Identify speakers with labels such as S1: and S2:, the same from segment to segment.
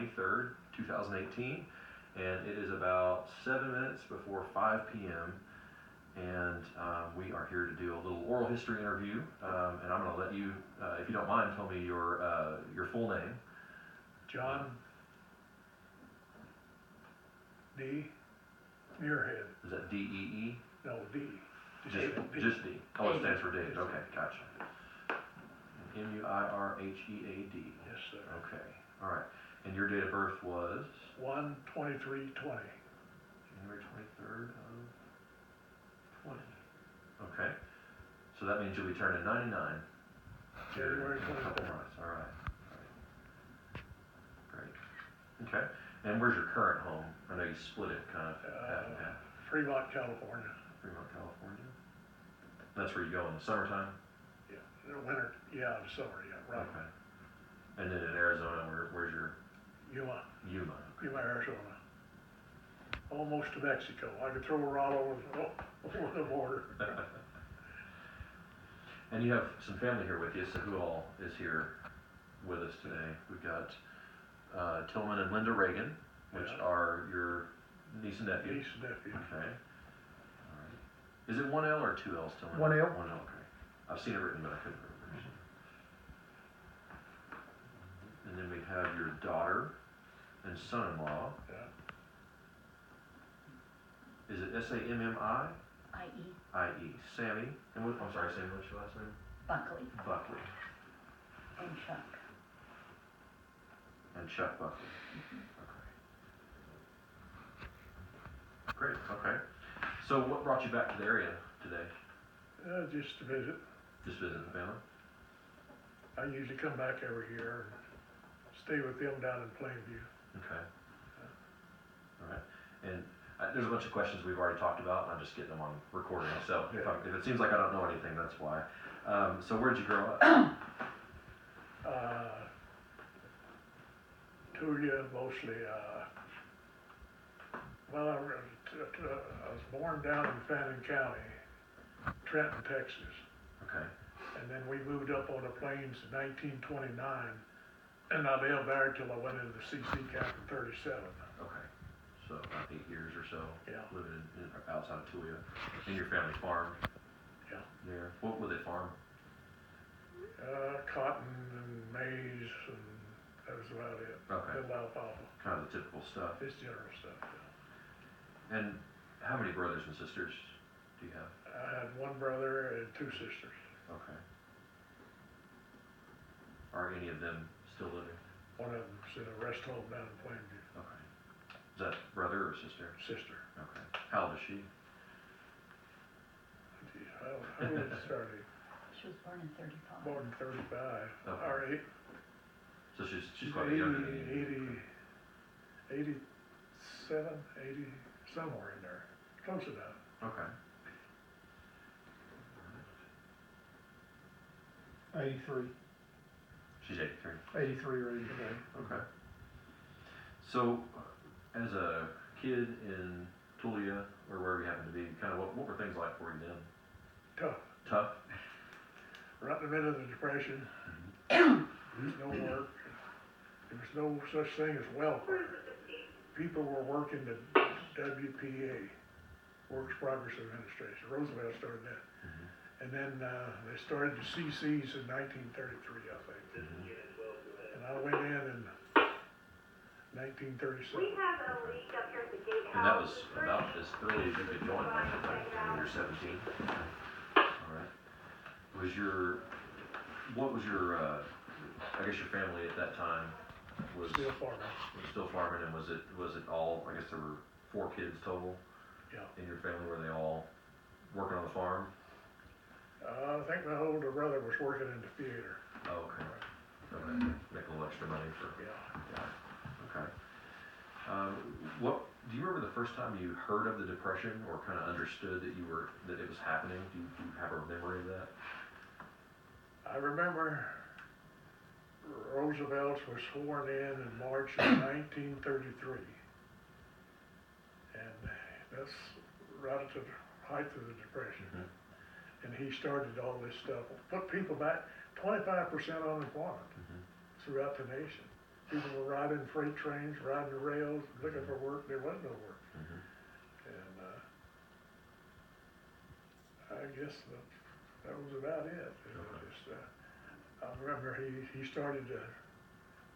S1: 23rd, 2018, and it is about 7 minutes before 5 p.m. And we are here to do a little oral history interview, and I'm going to let you, if you don't mind, tell me your full name.
S2: John D. Muirhead.
S1: Is that D-E-E?
S2: No, D.
S1: Just D. Oh, it stands for David. Okay, gotcha. M-U-I-R-H-E-A-D.
S2: Yes, sir.
S1: Okay, all right. And your date of birth was?
S2: 1/23/20.
S1: January 23rd of 20. Okay. So that means you'll be turning 99.
S2: January
S1: in a couple
S2: 23rd.
S1: months. All right. Great. Okay. And where's your current home? I know you split it kind of half and half.
S2: Fremont, California.
S1: Fremont, California. That's where you go in the summertime?
S2: Yeah, in the winter, yeah, in the summer, yeah, right.
S1: Okay. And then in Arizona, where's your?
S2: Yuma,
S1: Yuma.
S2: Arizona. Almost to Mexico. I could throw a rod over the border.
S1: And you have some family here with you, so who all is here with us today? We've got Tillman and Linda Reagan, which are your niece and nephew.
S2: Niece and nephew.
S1: Okay. All right. Is it one L or two L's, Tillman?
S3: One L.
S1: One L, okay. I've seen it written, but I couldn't remember. And then we have your daughter and son-in-law.
S2: Yeah.
S1: Is it S-A-M-M-I?
S4: I.E.
S1: I-E. Sammy. And what, I'm sorry, Sammy, what's your last name?
S4: Buckley
S1: Buckley.
S4: and Chuck.
S1: And Chuck Buckley. Okay. Great, okay. So what brought you back to the area today?
S2: Just to visit.
S1: Just visiting the family?
S2: I usually come back every year and stay with them down in Plainview.
S1: Okay. All right. And there's a bunch of questions we've already talked about, and I'm just getting them on recording. So if it seems like I don't know anything, that's why. So where'd you grow up?
S2: Tulia, mostly. Well, I was born down in Fannin County, Trenton, Texas.
S1: Okay.
S2: And then we moved up on the plains in 1929, and I lived there till I went into the CC camp in 37.
S1: Okay. So about 8 years or so.
S2: Yeah.
S1: Living outside of Tulia. And your family farmed?
S2: Yeah.
S1: There. What would they farm?
S2: Cotton and maize, and that was about it.
S1: Okay.
S2: Little alfalfa.
S1: Kind of the typical stuff.
S2: Just general stuff, yeah.
S1: And how many brothers and sisters do you have?
S2: I had one brother and two sisters.
S1: Okay. Are any of them still living?
S2: One of them's in a rest home down in Plainview.
S1: Okay. Is that brother or sister?
S2: Sister.
S1: Okay. How old is she?
S2: Gee, how old is Charlie?
S4: She was born in 35.
S2: Born in 35.
S1: Okay.
S2: Or eight.
S1: So she's quite younger than you.
S2: 87, 80, somewhere in there. Close enough.
S1: Okay.
S3: 83.
S1: She's 83.
S3: 83 or 84.
S1: Okay. So, as a kid in Tulia, or wherever you happen to be, kind of what were things like for you then?
S2: Tough.
S1: Tough?
S2: Right in the middle of the Depression. There's no work. There was no such thing as welfare. People were working the WPA, Works Progress Administration. Roosevelt started that. And then they started the CCs in 1933, I think. And I went in 1937.
S1: And that was about as early as you could join, wasn't it? Like when you were 17? All right. What was your, I guess your family at that time was
S2: Still farming.
S1: still farming, and was it all, I guess there were 4 kids total?
S2: Yeah.
S1: In your family, were they all working on the farm?
S2: I think my older brother was working in the theater.
S1: Oh, okay. Okay. Make a little extra money for.
S2: Yeah.
S1: Okay. What do you remember the first time you heard of the Depression, or kind of understood that it was happening? Do you have a memory of that?
S2: I remember Roosevelt was sworn in March of 1933. And that's right at the height of the Depression.
S1: Mm-hmm.
S2: And he started all this stuff, put people back, 25% unemployment throughout the nation. People were riding freight trains, riding the rails, looking for work, there was no work.
S1: Mhm.
S2: And, I guess that was about it. It was just, I remember he started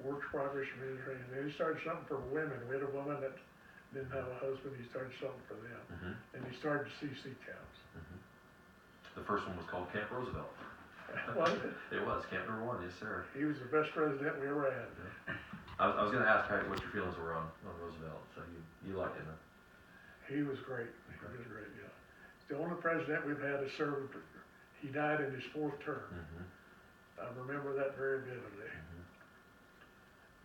S2: Works Progress Administration, and he started something for women. We had a woman that didn't have a husband, he started something for them.
S1: Mhm.
S2: And he started CC camps.
S1: Mhm. The first one was called Camp Roosevelt.
S2: Was it?
S1: It was Camp number 1, yes, sir.
S2: He was the best president we ever had.
S1: I was gonna ask what your feelings were on Roosevelt, so you liked him, huh?
S2: He was great, he was great, yeah. The only president we've had that served, he died in his 4th term.
S1: Mhm.
S2: I remember that very vividly.
S1: Mhm.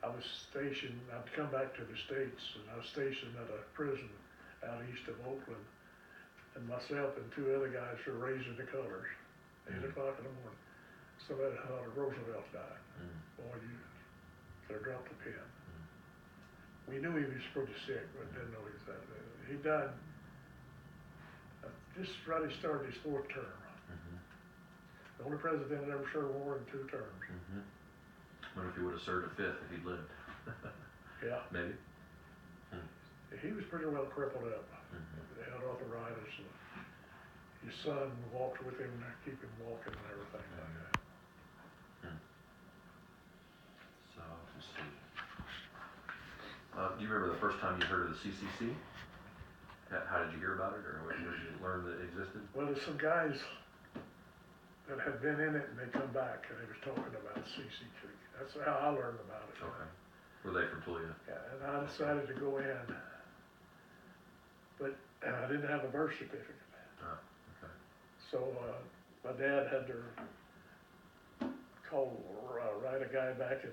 S2: I was stationed, I'd come back to the States, and I was stationed at a prison out east of Oakland. And myself and 2 other guys were raising the colors, 8 o'clock in the morning. Somebody thought Roosevelt died. Boy, you could have dropped the pen. We knew he was pretty sick, but didn't know he was that bad. He died just right as he started his 4th term.
S1: Mhm.
S2: The only president that ever served more than 2 terms.
S1: Mhm. Wonder if he would have served a 5th if he'd lived.
S2: Yeah,
S1: Maybe.
S2: he was pretty well crippled up.
S1: Mhm.
S2: They had arthritis, and his son walked with him to keep him walking and everything like that.
S1: So, let's see. Do you remember the first time you heard of the CCC? How did you hear about it, or where did you learn that it existed?
S2: Well, there's some guys that had been in it, and they come back, and they was talking about CCC. That's how I learned about it.
S1: Okay. Were they from Tulia?
S2: Yeah, and I decided to go in, but I didn't have a birth certificate.
S1: Oh, okay.
S2: So, my dad had to write a guy back in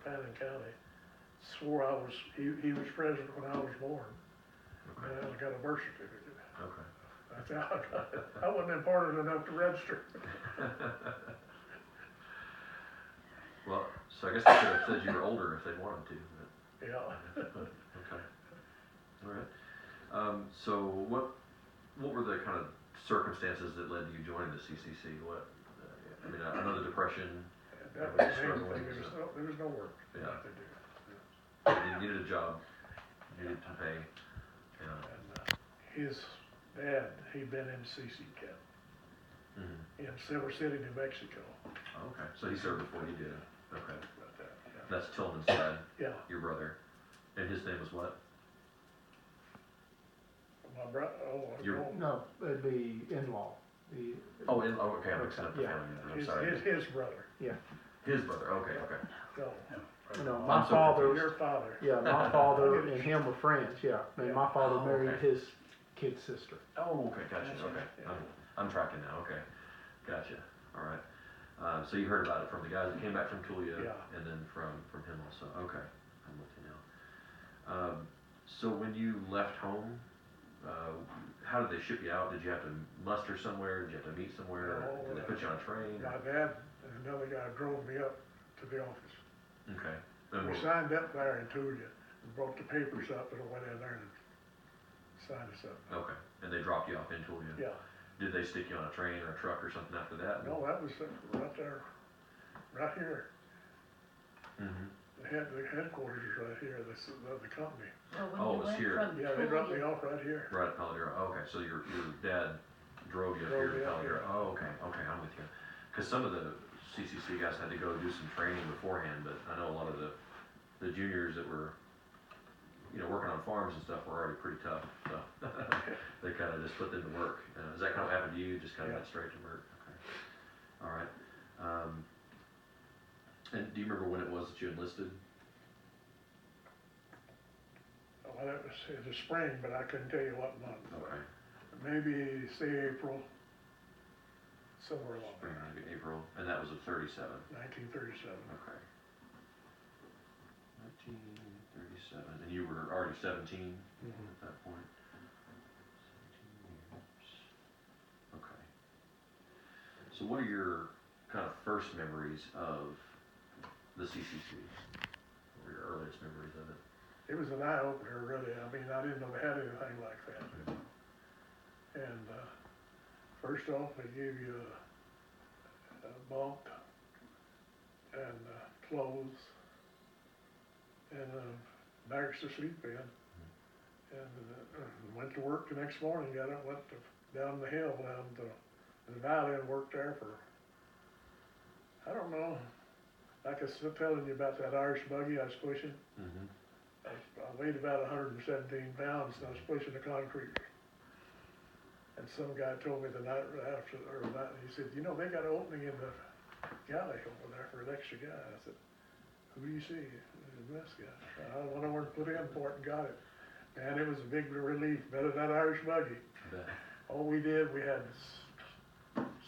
S2: Fannin County, swore he was president when I was born,
S1: Okay.
S2: and I got a birth certificate.
S1: Okay.
S2: That's how I got it. I wasn't important enough to register.
S1: Well, so I guess they could have said you were older if they wanted to, but,
S2: Yeah.
S1: okay. All right. So what were the kind of circumstances that led to you joining the CCC? I mean, I know the Depression,
S2: That was the main thing, there was no work.
S1: Yeah.
S2: What to do.
S1: you needed a job, you needed to pay, you know.
S2: And his dad, he'd been in CC camp
S1: Mhm.
S2: in Silver City, New Mexico.
S1: Oh, okay, so he served before you did, okay.
S2: But,
S1: That's Tillman's dad,
S2: yeah,
S1: your brother, and his name was what?
S2: my brother,
S1: Your-
S3: No, it'd be in-law.
S1: Oh, okay, I'm mixing up the
S3: Yeah.
S1: family unit, I'm sorry.
S2: his brother,
S1: His brother, okay.
S2: no,
S3: My
S1: I'm so
S3: father,
S2: your father.
S3: yeah, my father and him were friends, yeah. And my father
S1: Oh,
S3: married
S1: okay.
S3: his kid's sister.
S1: Oh, okay, gotcha,
S2: That's
S1: okay.
S2: right, yeah.
S1: I'm tracking now, okay. Gotcha, all right. So you heard about it from the guys that came back from Tulia,
S2: Yeah.
S1: and then from him also, okay. I'm with you now. So when you left home, how did they ship you out? Did you have to muster somewhere? Did you have to meet somewhere?
S2: No,
S1: Did they put you on a train?
S2: My dad and another guy drove me up to the office.
S1: Okay. And
S2: We signed up there in Tulia, and brought the papers up, and went in there and signed us up.
S1: Okay, and they dropped you off in Tulia?
S2: Yeah,
S1: Did they stick you on a train or a truck or something after that?
S2: no, that was right there, right here.
S1: Mm-hmm.
S2: The headquarters is right here, this is the company.
S4: Well,
S1: Oh,
S4: when
S1: it was
S4: you
S1: here.
S4: went from
S2: Yeah, they dropped me
S4: Tulia,
S2: off right here.
S1: Right at Palo. Okay, so your dad drove you up
S2: Drove
S1: here
S2: me
S1: to
S2: up
S1: Palo.
S2: here.
S1: Oh, okay, I'm with you. Because some of the CCC guys had to go do some training beforehand, but I know a lot of the juniors that were, working on farms and stuff were already pretty tough, so they kind of just put them to work. Is that kind of what happened to you? Just kind of
S2: Yeah.
S1: went straight to work? Okay. All right. And do you remember when it was that you enlisted?
S2: Well, it was in the spring, but I couldn't tell you what month.
S1: Okay.
S2: Maybe, say, April, somewhere along
S1: Spring,
S2: there,
S1: maybe April, and that was of 37.
S2: 1937.
S1: Okay. 1937, and you were already 17 at that point? 17 years. Okay. So what are your kind of first memories of the CCC? What were your earliest memories of it?
S2: It was an eye-opener, really. I mean, I didn't know they had anything like that. And, first off, they gave you a bunk and clothes then, barracks to sleep in. And, went to work the next morning, went down the hill, down to the valley and worked there for, I don't know, like I was telling you about that Irish buggy I was pushing.
S1: Mm-hmm.
S2: I weighed about 117 pounds and I was pushing the concrete. And some guy told me the night after, he said, you know, they got an opening in the galley over there for an extra guy. I said, who do you see? This guy. I went over and put in for it and got it. Man, it was a big relief, better than that Irish buggy. All we did, we had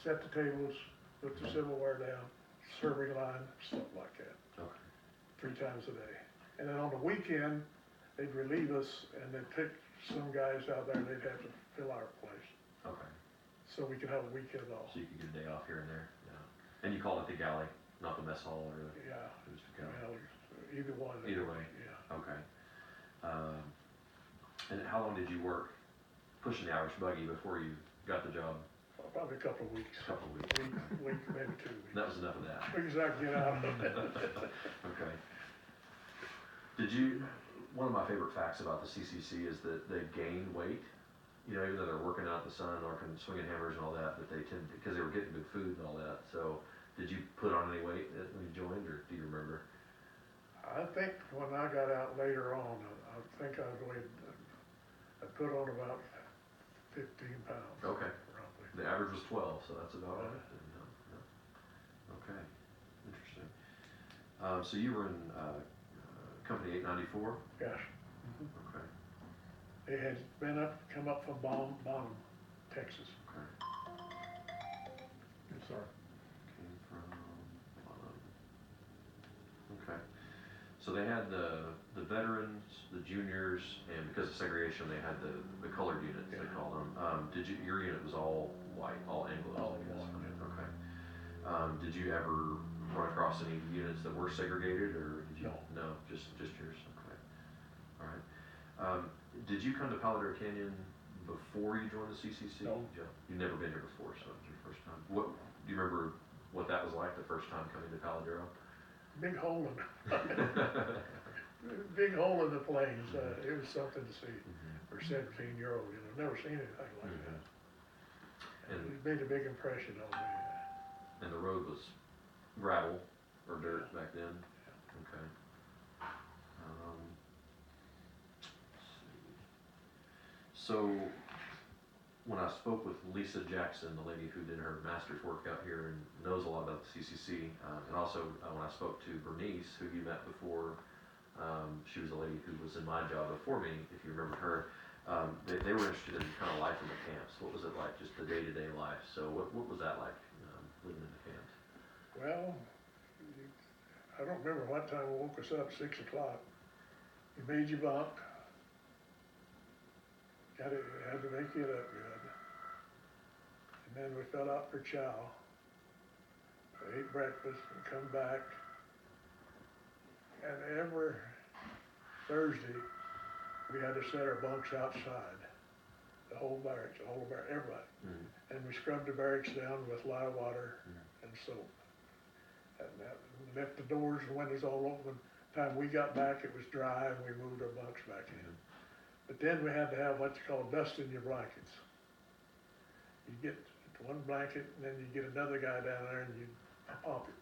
S2: set the tables, put the silverware down, serving line, stuff like that.
S1: Okay.
S2: 3 times a day. And then on the weekend, they'd relieve us and they'd pick some guys out there, they'd have to fill our place.
S1: Okay.
S2: So we could have a weekend off.
S1: So you could get a day off here and there. Yeah. And you call it the galley, not the mess hall or the.
S2: Yeah,
S1: Just the galley.
S2: well, either one.
S1: Either way.
S2: Yeah.
S1: Okay. And how long did you work pushing the Irish buggy before you got the job?
S2: Probably a couple of weeks.
S1: A couple of weeks.
S2: Week, maybe 2 weeks.
S1: That was enough of that.
S2: Quick as I can get out of it.
S1: Okay. One of my favorite facts about the CCC is that they gain weight. You know, even though they're working out in the sun, working, swinging hammers and all that, but they tend to, because they were getting good food and all that. So, did you put on any weight when you joined, or do you remember?
S2: I think when I got out later on, I think I put on about 15 pounds.
S1: Okay.
S2: Probably.
S1: The average was 12, so that's about
S2: Yeah.
S1: right. Okay, interesting. So you were in Company 894?
S2: Yes.
S1: Okay,
S2: They had come up from Bonham, Texas.
S1: okay.
S2: I'm sorry.
S1: Came from, okay. So they had the veterans, the juniors, and because of segregation, they had the colored units, they
S2: Yeah.
S1: call them. Your unit was all white, all Anglos,
S2: All
S1: I guess?
S2: white, yeah.
S1: Okay. Did you ever run across any units that were segregated, or did you?
S2: No.
S1: No, just yours, okay. All right. Did you come to Palo Duro Canyon before you joined the CCC?
S2: No.
S1: You've never been here before, so it's your first time. Do you remember what that was like the first time coming to Palo Duro?
S2: Big hole in big hole in the plains. It was something to see for a 17-year-old. You know, never seen anything like that.
S1: And
S2: It made a big impression on me.
S1: And the road was gravel or dirt back then? Okay. Let's see. So, when I spoke with Lisa Jackson, the lady who did her master's work out here and knows a lot about the CCC, and also when I spoke to Bernice, who you met before, she was a lady who was in my job before me, if you remember her, they were interested in kind of life in the camps. What was it like, just the day-to-day life? So what was that like, living in the camps?
S2: Well, I don't remember what time we woke us up, 6 o'clock. You made your bunk. Had to make it up good. And then we fell out for chow. Ate breakfast and come back. And every Thursday, we had to set our bunks outside. The whole barracks, everybody. And we scrubbed the barracks down with lye water and soap. And left the doors and windows all open. Time we got back, it was dry and we moved our bunks back in. But then we had to have what you call dust in your blankets. You get one blanket and then you get another guy down there and you pop it,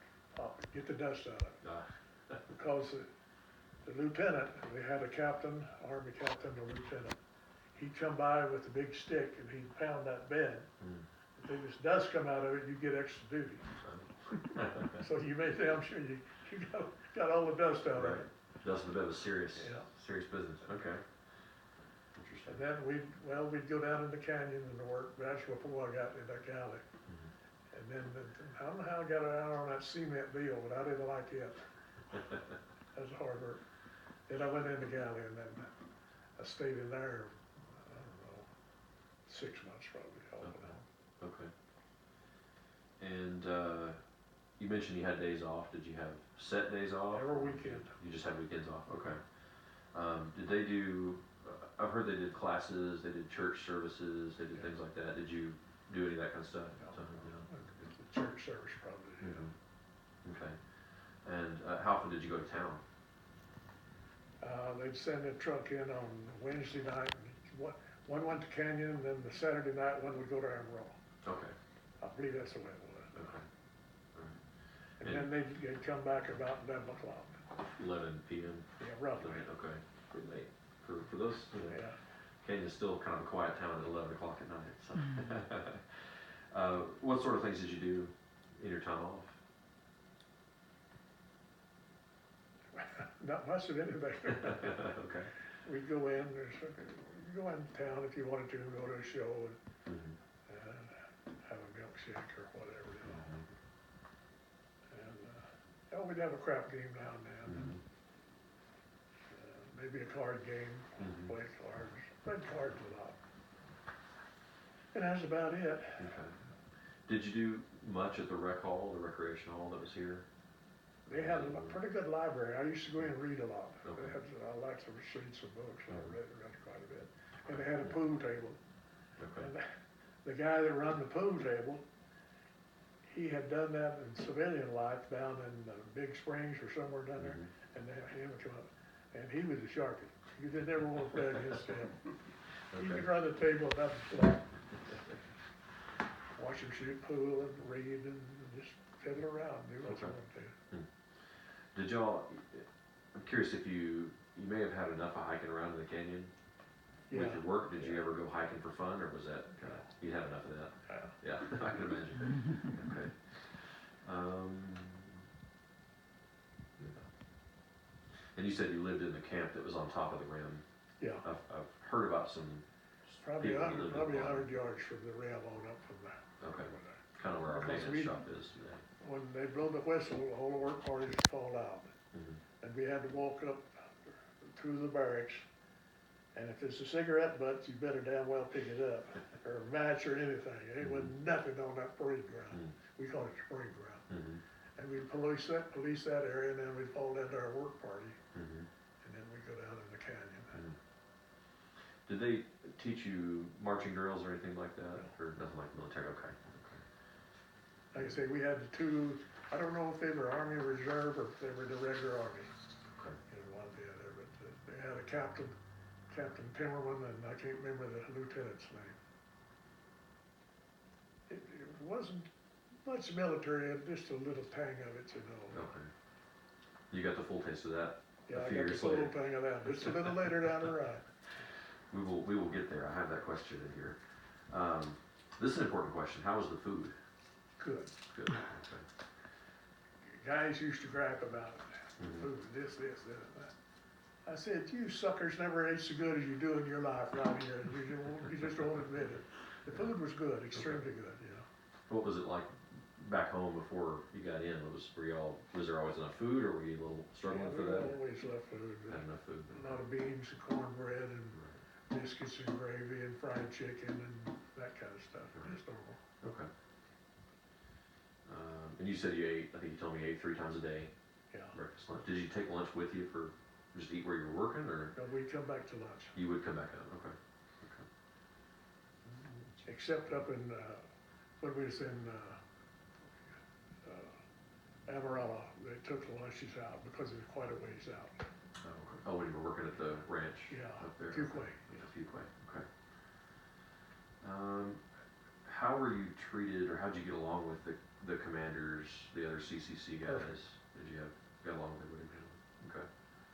S2: get the dust out of it. Because the lieutenant, we had a captain, Army captain, a lieutenant. He'd come by with a big stick and he'd pound that bed. If there was dust come out of it, you get extra duty. So you made damn sure you got all the dust out of it.
S1: Dust in the bed was serious,
S2: Yeah.
S1: serious business. Okay.
S2: And then we'd go down in the canyon and work. That's before I got in that galley. And then I don't know how I got out on that cement deal, but I didn't like it. That was hard work. Then I went in the galley and then I stayed in there, I don't know, 6 months probably. All in all.
S1: Okay. And you mentioned you had days off. Did you have set days off?
S2: Every weekend.
S1: You just had weekends off. Okay. Did they do? I've heard they did classes. They did church services. They did things like that. Did you do any of that kind of stuff?
S2: No. Church service probably.
S1: Okay. And how often did you go to town?
S2: they'd send a truck in on Wednesday night, and one went to Canyon, and then the Saturday night, one would go to Amarillo.
S1: Okay,
S2: I believe that's the way it was.
S1: okay.
S2: And then they'd come back about 11 o'clock.
S1: 11 p.m.
S2: Yeah, roughly.
S1: Okay, pretty late. For those, you know,
S2: Yeah.
S1: Kenyon's still kind of a quiet town at 11 o'clock at night. So, what sort of things did you do in your time off?
S2: Not much of anything.
S1: Okay.
S2: We'd go in, go in town if you wanted to, go to a show and
S1: Mm-hmm.
S2: have a milkshake or whatever, you know.
S1: Mm-hmm.
S2: And, we'd have a crap game now and then.
S1: Mm-hmm.
S2: Maybe a card game,
S1: Mhm.
S2: played cards a lot. And that's about it.
S1: Okay. Did you do much at the rec hall, the recreation hall that was here?
S2: They had a pretty good library. I used to go in and read a lot.
S1: Okay.
S2: They had lots of receipts and books. I
S1: Mhm.
S2: read quite a bit. And they had a pool table.
S1: Okay.
S2: And the guy that run the pool table, he had done that in civilian life down in Big Springs or somewhere down there.
S1: Mhm.
S2: And then him come up, and he was a sharpie. You didn't ever want to play against him. He could
S1: Okay.
S2: run the table enough to play. Watch him shoot pool and read and just fiddle around, do what you
S1: Okay.
S2: want to.
S1: Did y'all? I'm curious if you may have had enough of hiking around in the canyon with
S2: Yeah.
S1: your work. Did you
S2: Yeah.
S1: ever go hiking for fun, or was that kind of you had enough of that?
S2: Yeah.
S1: Yeah, I can imagine. Okay. Yeah. And you said you lived in the camp that was on top of the rim.
S2: Yeah,
S1: I've heard about some
S2: probably
S1: people that
S2: 100,
S1: lived
S2: probably
S1: in the
S2: 100 yards from the rim on up from there.
S1: Okay.
S2: Over there.
S1: kind of where our
S2: Because
S1: maintenance shop is today.
S2: When they blow the whistle, the whole work party would fall out.
S1: Mhm.
S2: And we had to walk up through the barracks. And if it's a cigarette butt, you better damn well pick it up, or a match or anything. It was nothing on that parade ground.
S1: Mhm.
S2: We called it the parade ground.
S1: Mhm.
S2: And we'd police that area, and then we'd fall into our work party,
S1: Mhm.
S2: and then we'd go down in the canyon.
S1: Mhm. Did they teach you marching drills or anything like that, or nothing like military? Okay.
S2: Like I say, we had the two, I don't know if they were Army Reserve or if they were the regular Army.
S1: Okay.
S2: In one the other, but they had a Captain Timmerman, and I can't remember the lieutenant's name. It wasn't much military, just a little tang of it, you know.
S1: Okay. You got the full taste of that
S2: Yeah,
S1: a
S2: I
S1: few
S2: got the
S1: years
S2: full
S1: later.
S2: tang of that, just a little later down the road.
S1: We will get there. I have that question in here. This is an important question. How was the food?
S2: Good.
S1: Good. Okay.
S2: Guys used to gripe about it,
S1: Mhm.
S2: food, this, and that. I said, you suckers never ate so good as you do in your life right here, and you just won't admit it. The food was good, extremely good, you know.
S1: What was it like back home before you got in? Was there always enough food, or were you a little struggling
S2: Yeah,
S1: for
S2: we
S1: that?
S2: always left food,
S1: Had enough food.
S2: a lot of beans and cornbread and biscuits and gravy and fried chicken and that kind of stuff, just normal.
S1: Okay. And you said you ate. I think you told me you ate 3 times a day,
S2: Yeah,
S1: breakfast, lunch. Did you take lunch with you for just eat where you were working, or
S2: but we'd come back to lunch,
S1: you would come back out? Okay.
S2: except up in, when we was in, Amarillo, they took the lunches out because it was quite a ways out.
S1: Oh, okay. Oh, when you were working at the ranch
S2: Yeah,
S1: up there.
S2: Fuquay.
S1: Okay. Yeah, Fuquay. Okay. How were you treated, or how'd you get along with the commanders, the other CCC guys?
S2: Perfect.
S1: Did you get along with everybody? Okay.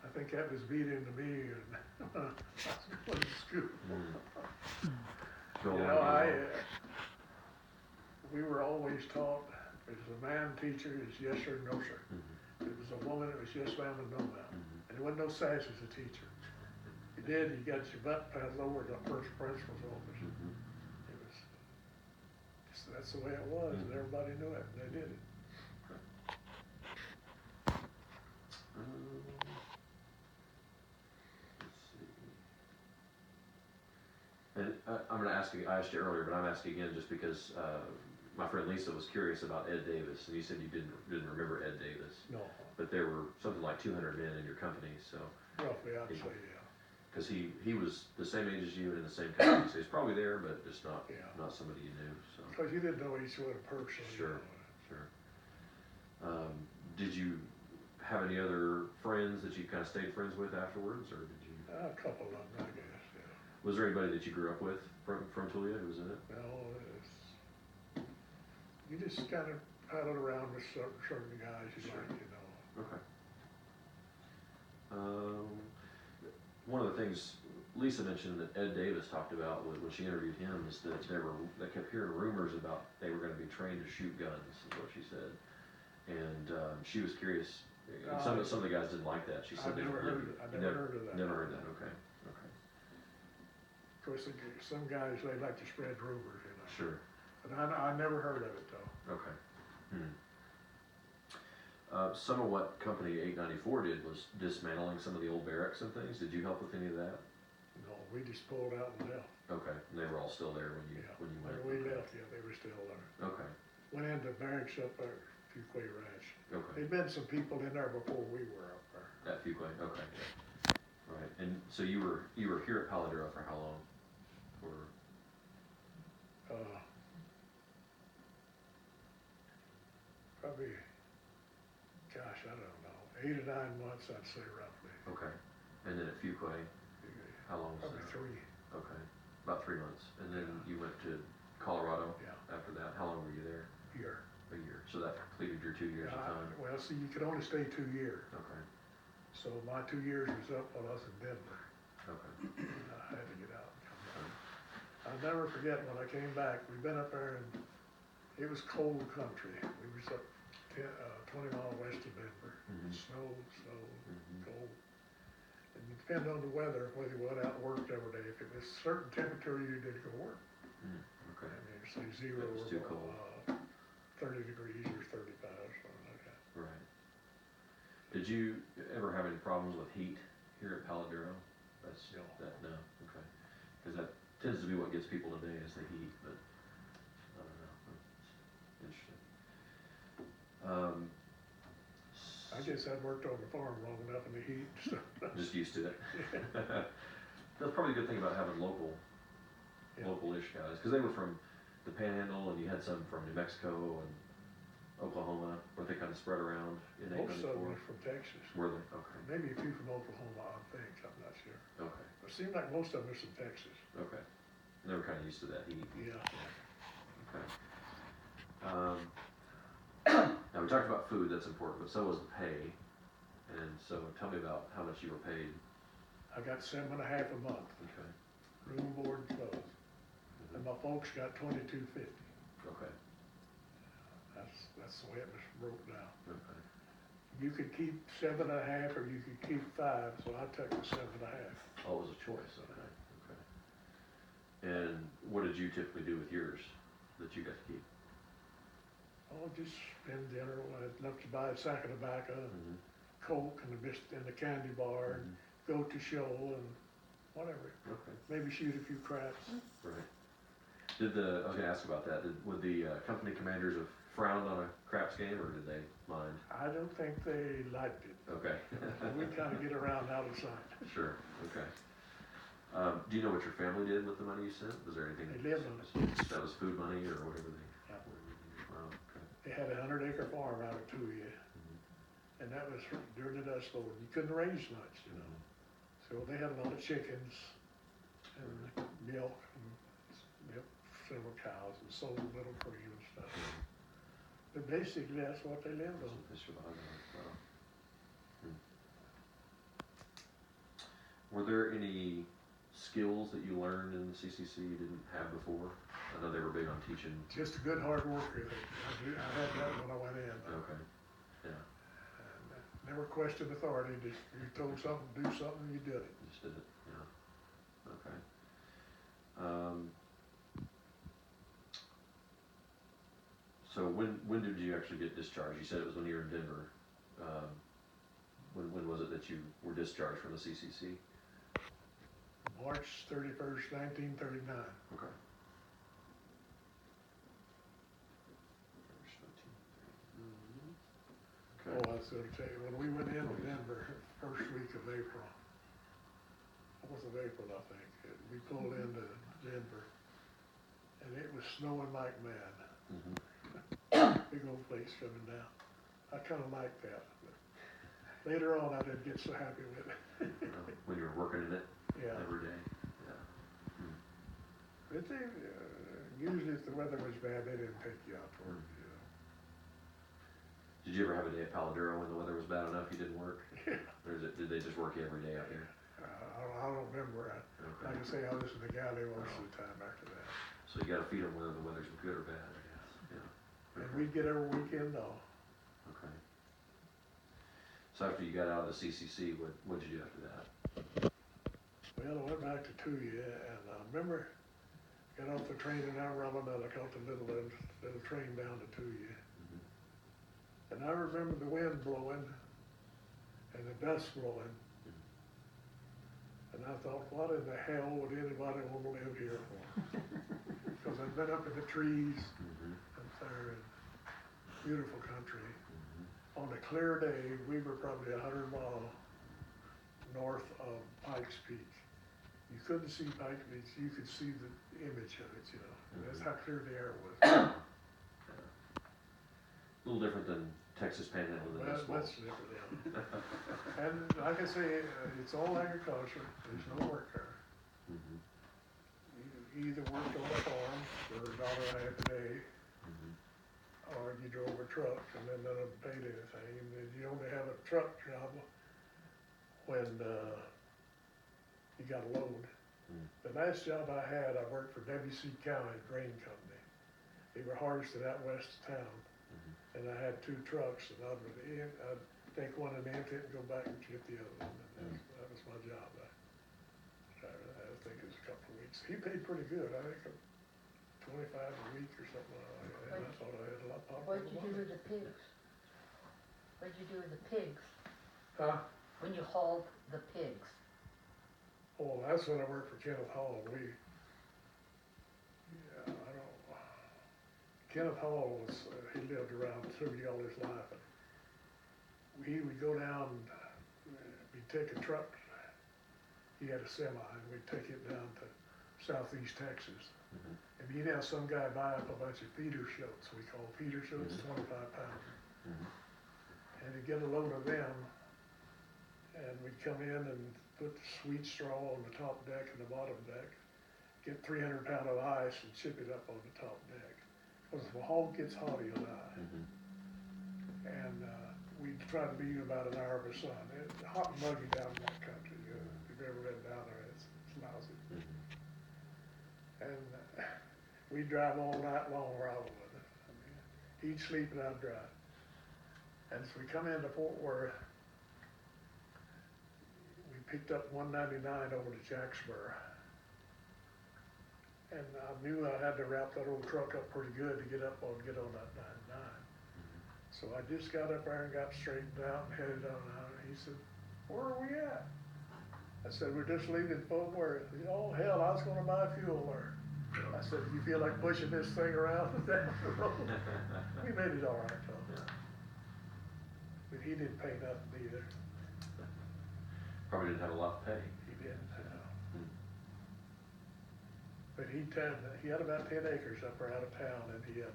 S2: I think that was beat into me and when I was going to school.
S1: Go
S2: You
S1: along,
S2: know,
S1: get along.
S2: we were always taught, if it was a man teacher, it's yes sir, no sir.
S1: Mhm.
S2: If it was a woman, it was yes ma'am and no ma'am.
S1: Mhm.
S2: And there wasn't no sass as a teacher. You did, you got your butt paddled over to the first principal's office.
S1: Mhm.
S2: It was, that's the way it was, and
S1: Mhm.
S2: everybody knew it, and they did it.
S1: Let's see. And I'm going to ask you. I asked you earlier, but I'm asking again just because my friend Lisa was curious about Ed Davis, and you said you didn't remember Ed Davis,
S2: No,
S1: but there were something like 200 men in your company, so.
S2: roughly, I'd say, yeah.
S1: Because he was the same age as you and in the same company, so he's probably there, but just not
S2: Yeah.
S1: not somebody you knew. So
S2: Because you didn't know each one personally.
S1: Sure.
S2: You know.
S1: sure. Did you have any other friends that you kind of stayed friends with afterwards, or did you?
S2: A couple of them, I guess, yeah.
S1: Was there anybody that you grew up with from Toledo who was in it?
S2: No, you just kind of paddled around with certain guys you
S1: Sure.
S2: like, you know.
S1: Okay. One of the things Lisa mentioned that Ed Davis talked about when she interviewed him is that they kept hearing rumors about they were going to be trained to shoot guns, is what she said. And she was curious. Some of the guys didn't like that. She said
S2: I never heard of that.
S1: Never heard that. Okay. Okay.
S2: Of course, some guys, they like to spread rumors, you know.
S1: Sure.
S2: But I never heard of it though.
S1: Okay. Some of what Company 894 did was dismantling some of the old barracks and things. Did you help with any of that?
S2: No, we just pulled out and left.
S1: Okay. And they were all still there when you
S2: Yeah.
S1: went.
S2: When we
S1: Okay.
S2: left, yeah, they were still there.
S1: Okay.
S2: Went into barracks up there, Fuquay Ranch.
S1: Okay.
S2: There'd been some people in there before we were up there.
S1: At Fuquay. Okay. Right. And so you were here at Palo Duro for how long? Or
S2: Probably, gosh, I don't know, 8 or 9 months, I'd say roughly.
S1: okay. And then at Fuquay, how long was
S2: Probably
S1: that?
S2: 3,
S1: Okay. About 3 months. And then you went to Colorado
S2: yeah,
S1: after that. How long were you there?
S2: year.
S1: A year. So that completed your 2 years of time.
S2: Well, see, you could only stay 2 years,
S1: Okay.
S2: so my 2 years was up while I was in Denver.
S1: Okay.
S2: I had to get out and come back. I'll never forget when I came back, we'd been up there and it was cold country. We was up 20 miles west of Denver.
S1: Mhm.
S2: Snow,
S1: Mhm.
S2: cold. And it depended on the weather, whether you went out and worked every day. If it was certain temperature, you didn't go work.
S1: Mm,
S2: I
S1: okay.
S2: mean, say 0
S1: It was
S2: or
S1: too cold.
S2: 30 degrees or 35, something like that.
S1: Right. Did you ever have any problems with heat here at Palo Duro? That's
S2: No.
S1: that no. Okay. Because that tends to be what gets people today is the heat, but I don't know. It's interesting.
S2: I guess I'd worked on the farm long enough in the heat, so.
S1: Just used to it. That's probably a good thing about having
S2: Yeah.
S1: local-ish guys, because they were from the Panhandle, and you had some from New Mexico and Oklahoma, where they kind of spread around in
S2: Most of them
S1: 894.
S2: were from Texas.
S1: Were they? Okay.
S2: Maybe a few from Oklahoma, I think, I'm not sure.
S1: Okay.
S2: But it seemed like most of them were from Texas.
S1: Okay. And they were kind of used to that heat.
S2: Yeah.
S1: Okay. Now we talked about food, that's important, but so was the pay. And so tell me about how much you were paid.
S2: I got 7.5 a month,
S1: Okay.
S2: room, board, and clothes. And my folks got $22.50.
S1: Okay.
S2: That's the way it was broke down.
S1: Okay.
S2: You could keep 7.5 or you could keep 5, so I took the 7.5.
S1: Oh, it was a choice. Okay. Okay. And what did you typically do with yours that you got to keep?
S2: Oh, just spend dinner, enough to buy a sack of tobacco,
S1: Mm-hmm.
S2: Coke and the candy bar, and go to show and whatever.
S1: Okay.
S2: Maybe shoot a few craps.
S1: Right. I was going to ask about that. Would the company commanders have frowned on a craps game, or did they mind?
S2: I don't think they liked it.
S1: Okay.
S2: We kind of get around out of sight.
S1: Sure. Okay. Do you know what your family did with the money you sent? Was there anything?
S2: They lived on it.
S1: That was food money or whatever they.
S2: Yeah.
S1: Wow. Okay.
S2: They had a 100-acre farm out of Tuya,
S1: Mm-hmm.
S2: and that was during the Dust Bowl. You couldn't raise much, you know. So they had a lot of chickens and milk, several cows, and sold a little cream and stuff. But basically, that's what they lived on.
S1: Some fish for the hog. Wow. Were there any skills that you learned in the CCC you didn't have before? I know they were big on teaching.
S2: Just a good hard worker. I had that when I went in.
S1: Okay. Yeah.
S2: And never questioned authority. Just you told something, do something, you did it.
S1: Just did it. Yeah. Okay. So when did you actually get discharged? You said it was when you were in Denver. When was it that you were discharged from the CCC?
S2: March 31st, 1939.
S1: Okay. Okay.
S2: Oh, I was going to tell you, when we went into Denver, first week of April, fourth of April, I think, we pulled into Denver, and it was snowing like mad.
S1: Mm-hmm.
S2: Big old place coming down. I kind of liked that. But Later on, I didn't get so happy with it.
S1: When you were working in it
S2: Yeah.
S1: every day? Yeah.
S2: But they, usually if the weather was bad, they didn't take you out to work, you know.
S1: Did you ever have a day at Palo Duro when the weather was bad enough you didn't work? Or did they just work you every day out here?
S2: I don't remember. Like I say, I was in the galley most of the time after that.
S1: So you gotta feed them whether the weather's good or bad, I guess, yeah.
S2: And we'd get every weekend off.
S1: Okay. So after you got out of the CCC, what'd you do after that?
S2: Well, I went back to Tuya, and I remember got off the train in Amarillo, and I caught the little train down to Tuya. And I remember the wind blowing and the dust blowing. And I thought, what in the hell would anybody want to live here for? Because I've been up in the trees up there, and beautiful country. On a clear day, we were probably 100 miles north of Pikes Peak. You couldn't see Pikes Peak, you could see the image of it, you know. That's how clear the air was.
S1: A little different than Texas Panhandle than this
S2: That's different, yeah. And like I say, it's all agriculture, there's no work there. You either worked on a farm for $1.50 a day, or you drove a truck and then none of them paid anything. And then you only have a truck job when you got a load. The last job I had, I worked for WC County Grain Company. They were harvested out west of town. And I had 2 trucks, and I'd take one and empty it and go back and get the other one. And that was my job. I think it was a couple of weeks. He paid pretty good. I think $25 a week or something like that. And I thought I had a lot of
S4: What'd you do with the pigs? What'd you do with the pigs?
S3: Huh?
S4: When you hauled the pigs?
S2: Oh, that's when I worked for Kenneth Hall. Kenneth Hall was, he lived around through all his life. He would go down, we'd take a truck, he had a semi, and we'd take it down to southeast Texas. And he'd have some guy buy up a bunch of feeder shoats, we call feeder shoats, 25 pounds. And he'd get a load of them, and we'd come in and put the sweet straw on the top deck and the bottom deck, get 300 pounds of ice and chip it up on the top deck. Because the hog gets hot, he'll die. And we try to leave about an hour of the sun. It's hot and muggy down in that country. If you've ever been down there, it's lousy. And we'd drive all night long riding with it. I mean, he'd sleep and I'd drive. And so we come into Fort Worth. We picked up 199 over to Jacksboro. And I knew I had to wrap that old truck up pretty good to get on that 99. So I just got up there and got straightened out and headed on out. And he said, "Where are we at?" I said, "We're just leaving Fort Worth." He said, "Oh, hell, I was gonna buy fuel there." I said, "You feel like pushing this thing around down the road?" We made it all right, though. But he didn't pay nothing either.
S1: Probably didn't have a lot to pay.
S2: He didn't. But he had about 10 acres up there out of town, and he had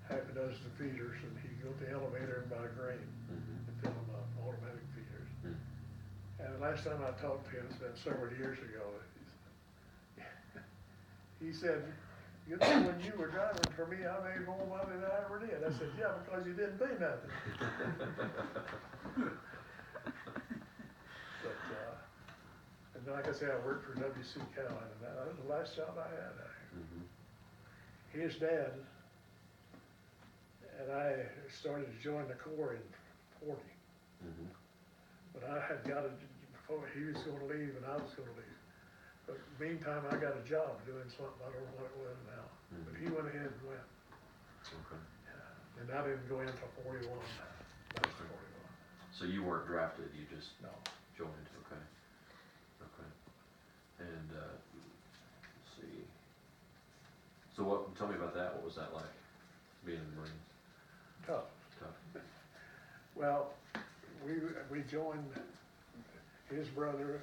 S2: half a dozen feeders, and he'd go to the elevator and buy grain and fill them up, automatic feeders. And the last time I talked to him, it's been several years ago, he said, "You know, when you were driving for me, I made more money than I ever did." I said, "Yeah, because you didn't pay nothing." But, and like I said, I worked for WC County, and that was the last job I had. His dad and I started to join the Corps in 40. But I had got it before he was gonna leave and I was gonna leave. But meantime, I got a job doing something, I don't know what it was now. But he went ahead and went. And I didn't go in until 41, last 41.
S1: So you weren't drafted, you just
S2: No.
S1: joined, okay. And, let's see. So tell me about that, what was that like, being in the Marines?
S2: Tough. Well, we joined his brother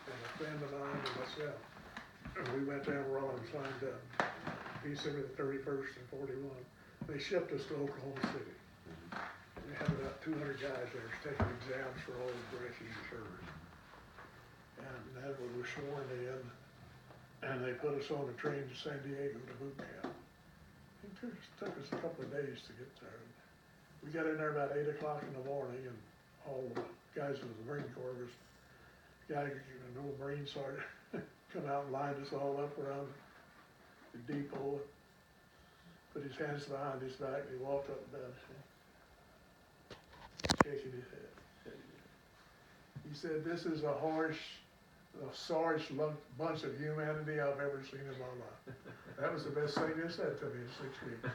S2: and a friend of mine and myself. We went down Raw and signed up December the 31st in 41. They shipped us to Oklahoma City. we had about 200 guys there taking exams for all the branches of service. And then we were sworn in, and they put us on a train to San Diego to boot camp. It took us a couple of days to get there. We got in there about 8 o'clock in the morning, and all the guys in the Marine Corps was, an old Marine sergeant, come out and lined us all up around the depot, put his hands behind his back, and he walked up and down, shaking his head. He said, "This is the sorriest bunch of humanity I've ever seen in my life." That was the best thing they said to me in 6 weeks.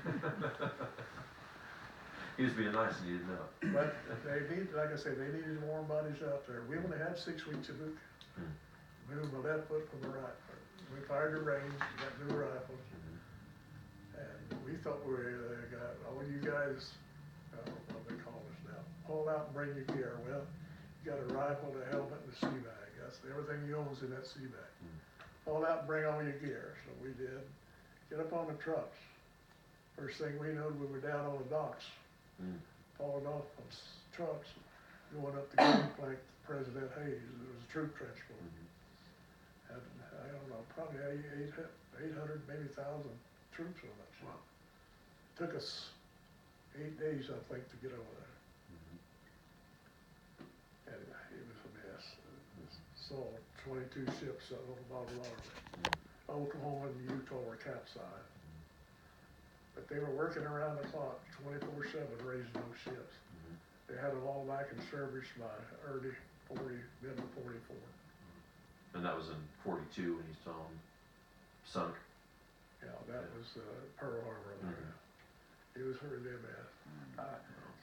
S1: He was being nice and you didn't know it.
S2: But they need, like I say, they needed warm bodies out there. We only had 6 weeks of boot camp. Moved my left foot from the right foot. We fired the range, we got new rifles. And we thought we got, all you guys, I don't know what they call us now, pull out and bring your gear. Well, you got a rifle, a helmet, and a sea bag. That's everything you own's in that sea bag. Pull out and bring all your gear. So we did. Get up on the trucks. First thing we knew, we were down on the docks, falling off on trucks, going up the gangplank to President Hayes. It was a troop transport. Had, I don't know, probably 800, maybe 1,000 troops on that ship. Took us 8 days, I think, to get over there. And it was a mess. Saw 22 ships on the bottom of it. Oklahoma and Utah were capsized. But they were working around the clock, 24/7, raising those ships. They had them all back in service by early 40, mid of 44.
S1: And that was in 42 when you saw him sunk.
S2: Yeah, that was Pearl Harbor there. It was really a mess.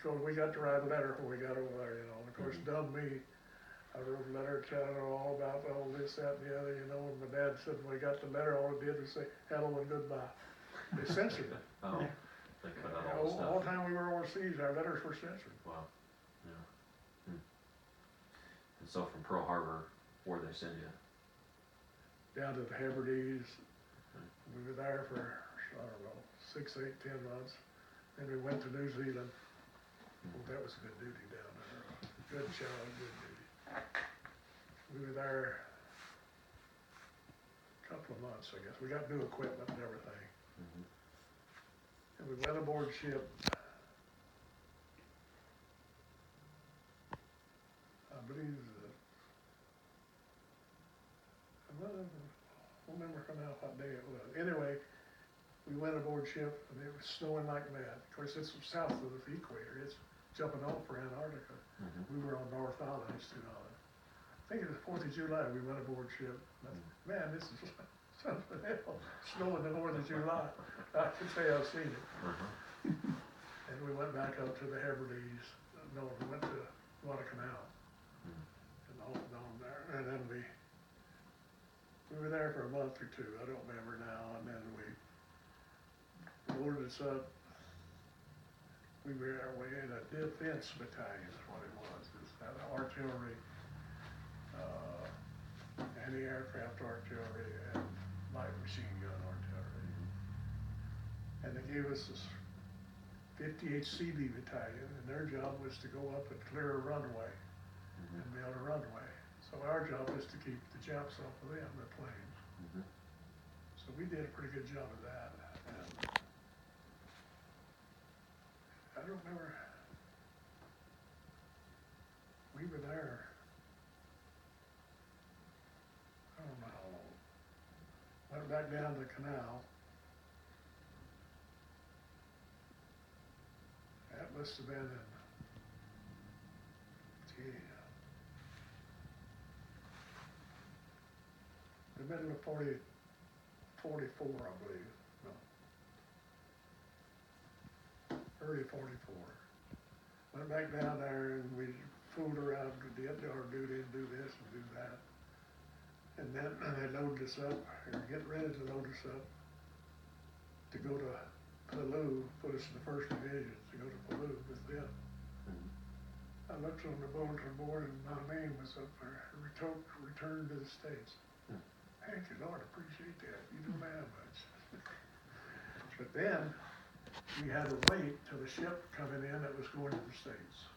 S2: So we got to write a letter when we got over there, you know. And of course, dumb me, I wrote a letter telling her all about all this, that, and the other, you know. And my dad said when we got the letter, all it did was say hello and goodbye. They censored it.
S1: Oh, they cut out all the stuff.
S2: All the time we were overseas, our letters were censored.
S1: Wow, yeah. And so from Pearl Harbor, where'd they send you?
S2: Down to the Hebrides. We were there for, I don't know, 6, 8, 10 months. Then we went to New Zealand. Well, that was good duty down there. Good challenge, good duty. We were there a couple of months, I guess. We got new equipment and everything. And we went aboard ship. I believe I don't remember now what day it was. Anyway, we went aboard ship and it was snowing like mad. Of course, it's south of the equator. It's jumping off for Antarctica. We were on North Island instead of Island. I think it was 4th of July we went aboard ship. Man, this is something else. Snow in the 4th of July. I can say I've seen it. And we went back up to the Hebrides. No, we went to Guadalcanal. And on there. And then we were there for a month or two. I don't remember now. And then we loaded us up. We were in a defense battalion is what it was. It's had artillery, anti-aircraft artillery, and light machine gun artillery. And they gave us this 58 CB battalion, and their job was to go up and clear a runway and build a runway. So our job was to keep the Japs off of them, the planes. So we did a pretty good job of that. And I don't remember. We were there. I don't know how long. Went back down the canal. That must have been in, the middle of 44, I believe. No. Early 44. Went back down there and we fooled around, did our duty and do this and do that. And then they loaded us up, or get ready to load us up to go to Palo, put us in the 1st Division to go to Palo with them. I looked on the bulletin board and my name was up there, return to the States. Thank you, Lord, appreciate that. You don't have much. But then, we had to wait till the ship coming in that was going to the States.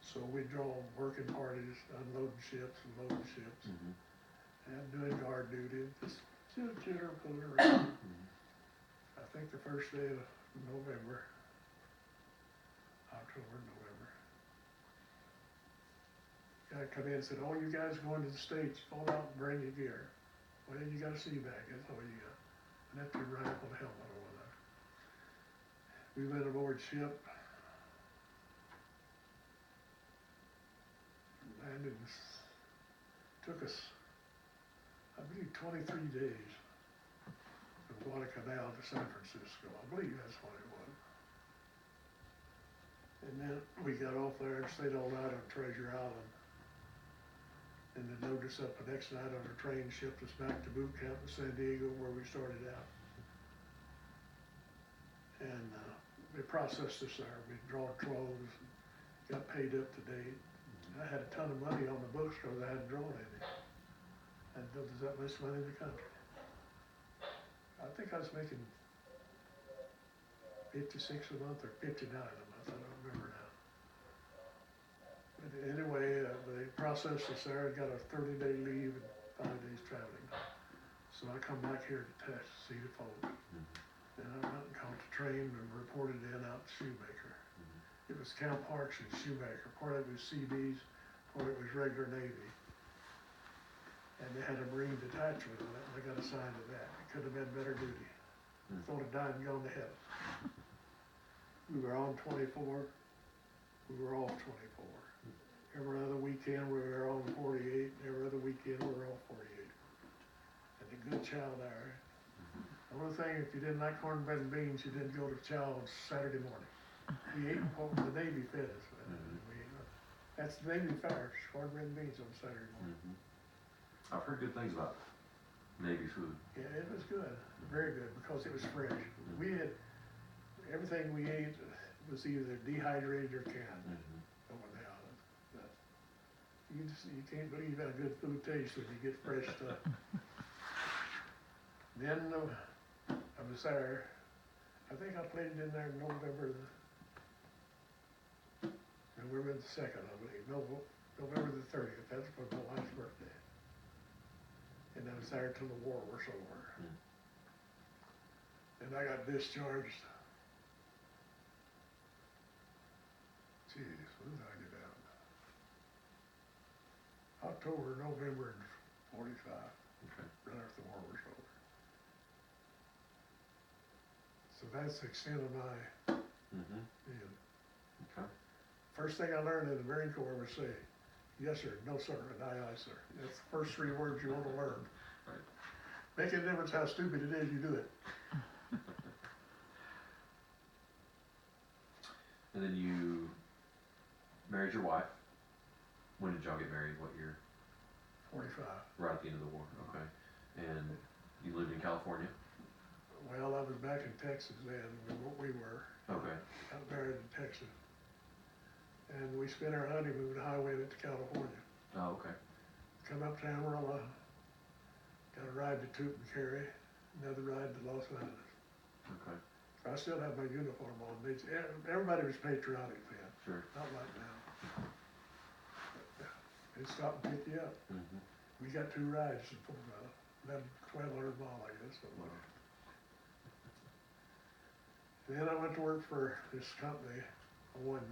S2: So we'd draw working parties, unloading ships and loading ships, and doing guard duty, just chitter, pulling around. I think the first day of November, October, November. Guy come in and said, "Oh, you guys going to the States, pull out and bring your gear." Well, you got a sea bag, that's all you got. And that's your rifle and helmet over there. We went aboard ship. Landed, took us, I believe, 23 days from Guadalcanal to San Francisco. I believe that's what it was. And then we got off there and stayed all night on Treasure Island. And then loaded us up the next night on a train, shipped us back to boot camp in San Diego where we started out. And they processed us there. We drawn clothes, got paid up to date. I had a ton of money on the books because I hadn't drawn any. And there's that much money in the country. I think I was making 56 a month or 59 a month, I don't remember now. But anyway, they processed us there, got a 30-day leave and 5 days traveling. So I come back here to Texas, see the folks. And I went and caught the train and reported in out to Shoemaker. It was Camp Parks and Shoemaker. Part of it was CBs, part of it was regular Navy. And they had a Marine detachment on it, and I got assigned to that. It could have been better duty. Thought I'd died and gone to heaven. We were on 24, we were off 24. Every other weekend we were on 48, every other weekend we were off 48. And a good chow there. The only thing, if you didn't like cornbread and beans, you didn't go to chow on Saturday morning. We ate what the Navy fed us. That's the Navy fare, cornbread and beans on Saturday morning.
S1: I've heard good things about Navy food.
S2: Yeah, it was good, very good, because it was fresh. We had, everything we ate was either dehydrated or canned over the island. But you can't believe how good food tastes when you get fresh stuff. Then I was there, I think I played in there November the 2nd, I believe, November the 30th, that's for my wife's birthday. And I was there till the war was over. And I got discharged. Jeez, when did I get out? October, November in 45, right after the war was over. So that's the extent of my deal.
S1: Okay.
S2: First thing I learned in the Marine Corps was say, yes sir, no sir, and aye aye sir. That's the first 3 words you want to learn.
S1: Right.
S2: Make a difference how stupid it is, you do it.
S1: And then you married your wife. When did y'all get married? What year?
S2: 45.
S1: Right at the end of the war. Okay. And you lived in California?
S2: Well, I was back in Texas then, we were.
S1: Okay.
S2: Got married in Texas. And we spent our honeymoon highwaying to California.
S1: Oh, okay.
S2: Come up to Amarillo, got a ride to Tucumcari, another ride to Los Angeles.
S1: Okay.
S2: I still have my uniform on. Everybody was patriotic then,
S1: Sure.
S2: not like now. But, they stop and pick you up. We got 2 rides to 1,200 miles, I guess.
S1: Wow.
S2: Then I went to work for this company on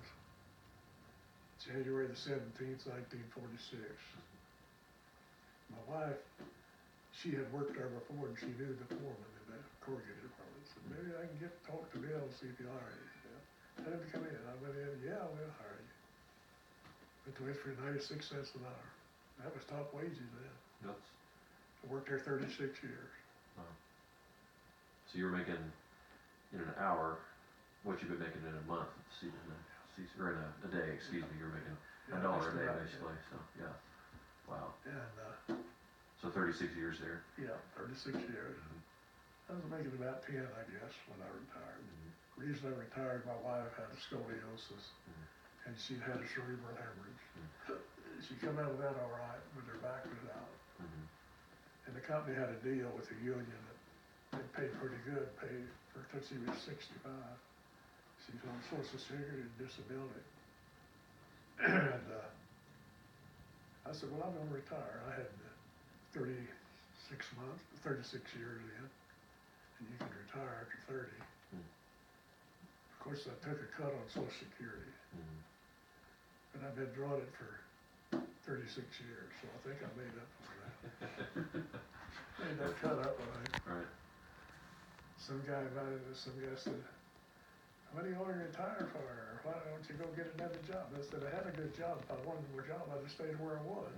S2: January the 17th, 1946. My wife, she had worked there before and she knew the foreman in that corrugated department. So maybe I can talk to Bill and see if he'll hire you. Tell him to come in. I went in, yeah, we'll hire you. Went to work for 96 cents an hour. That was top wages then.
S1: That's,
S2: I worked there 36 years.
S1: so you were making in an hour what you've been making in a month, or in a day, excuse me, you're making $1 a day basically, so, yeah. Wow.
S2: And,
S1: So 36 years there.
S2: yeah, 36 years. I was making about 10, I guess, when I retired. The reason I retired, my wife had a scoliosis, and she'd had a cerebral hemorrhage. She come out of that all right, but her back was out. And the company had a deal with the union that they'd paid pretty good, paid for, till she was 65. She's on Social Security and disability. And, I said, well, I'm gonna retire. I had 36 months, 36 years in, and you can retire after 30. Of course, I took a cut on Social Security, but I've been drawing it for 36 years, so I think I made up for that. Made that cut up,
S1: Right.
S2: some guy said, what do you want to retire for? Why don't you go get another job? I said, I had a good job. If I wanted more job, I'd have stayed where I was.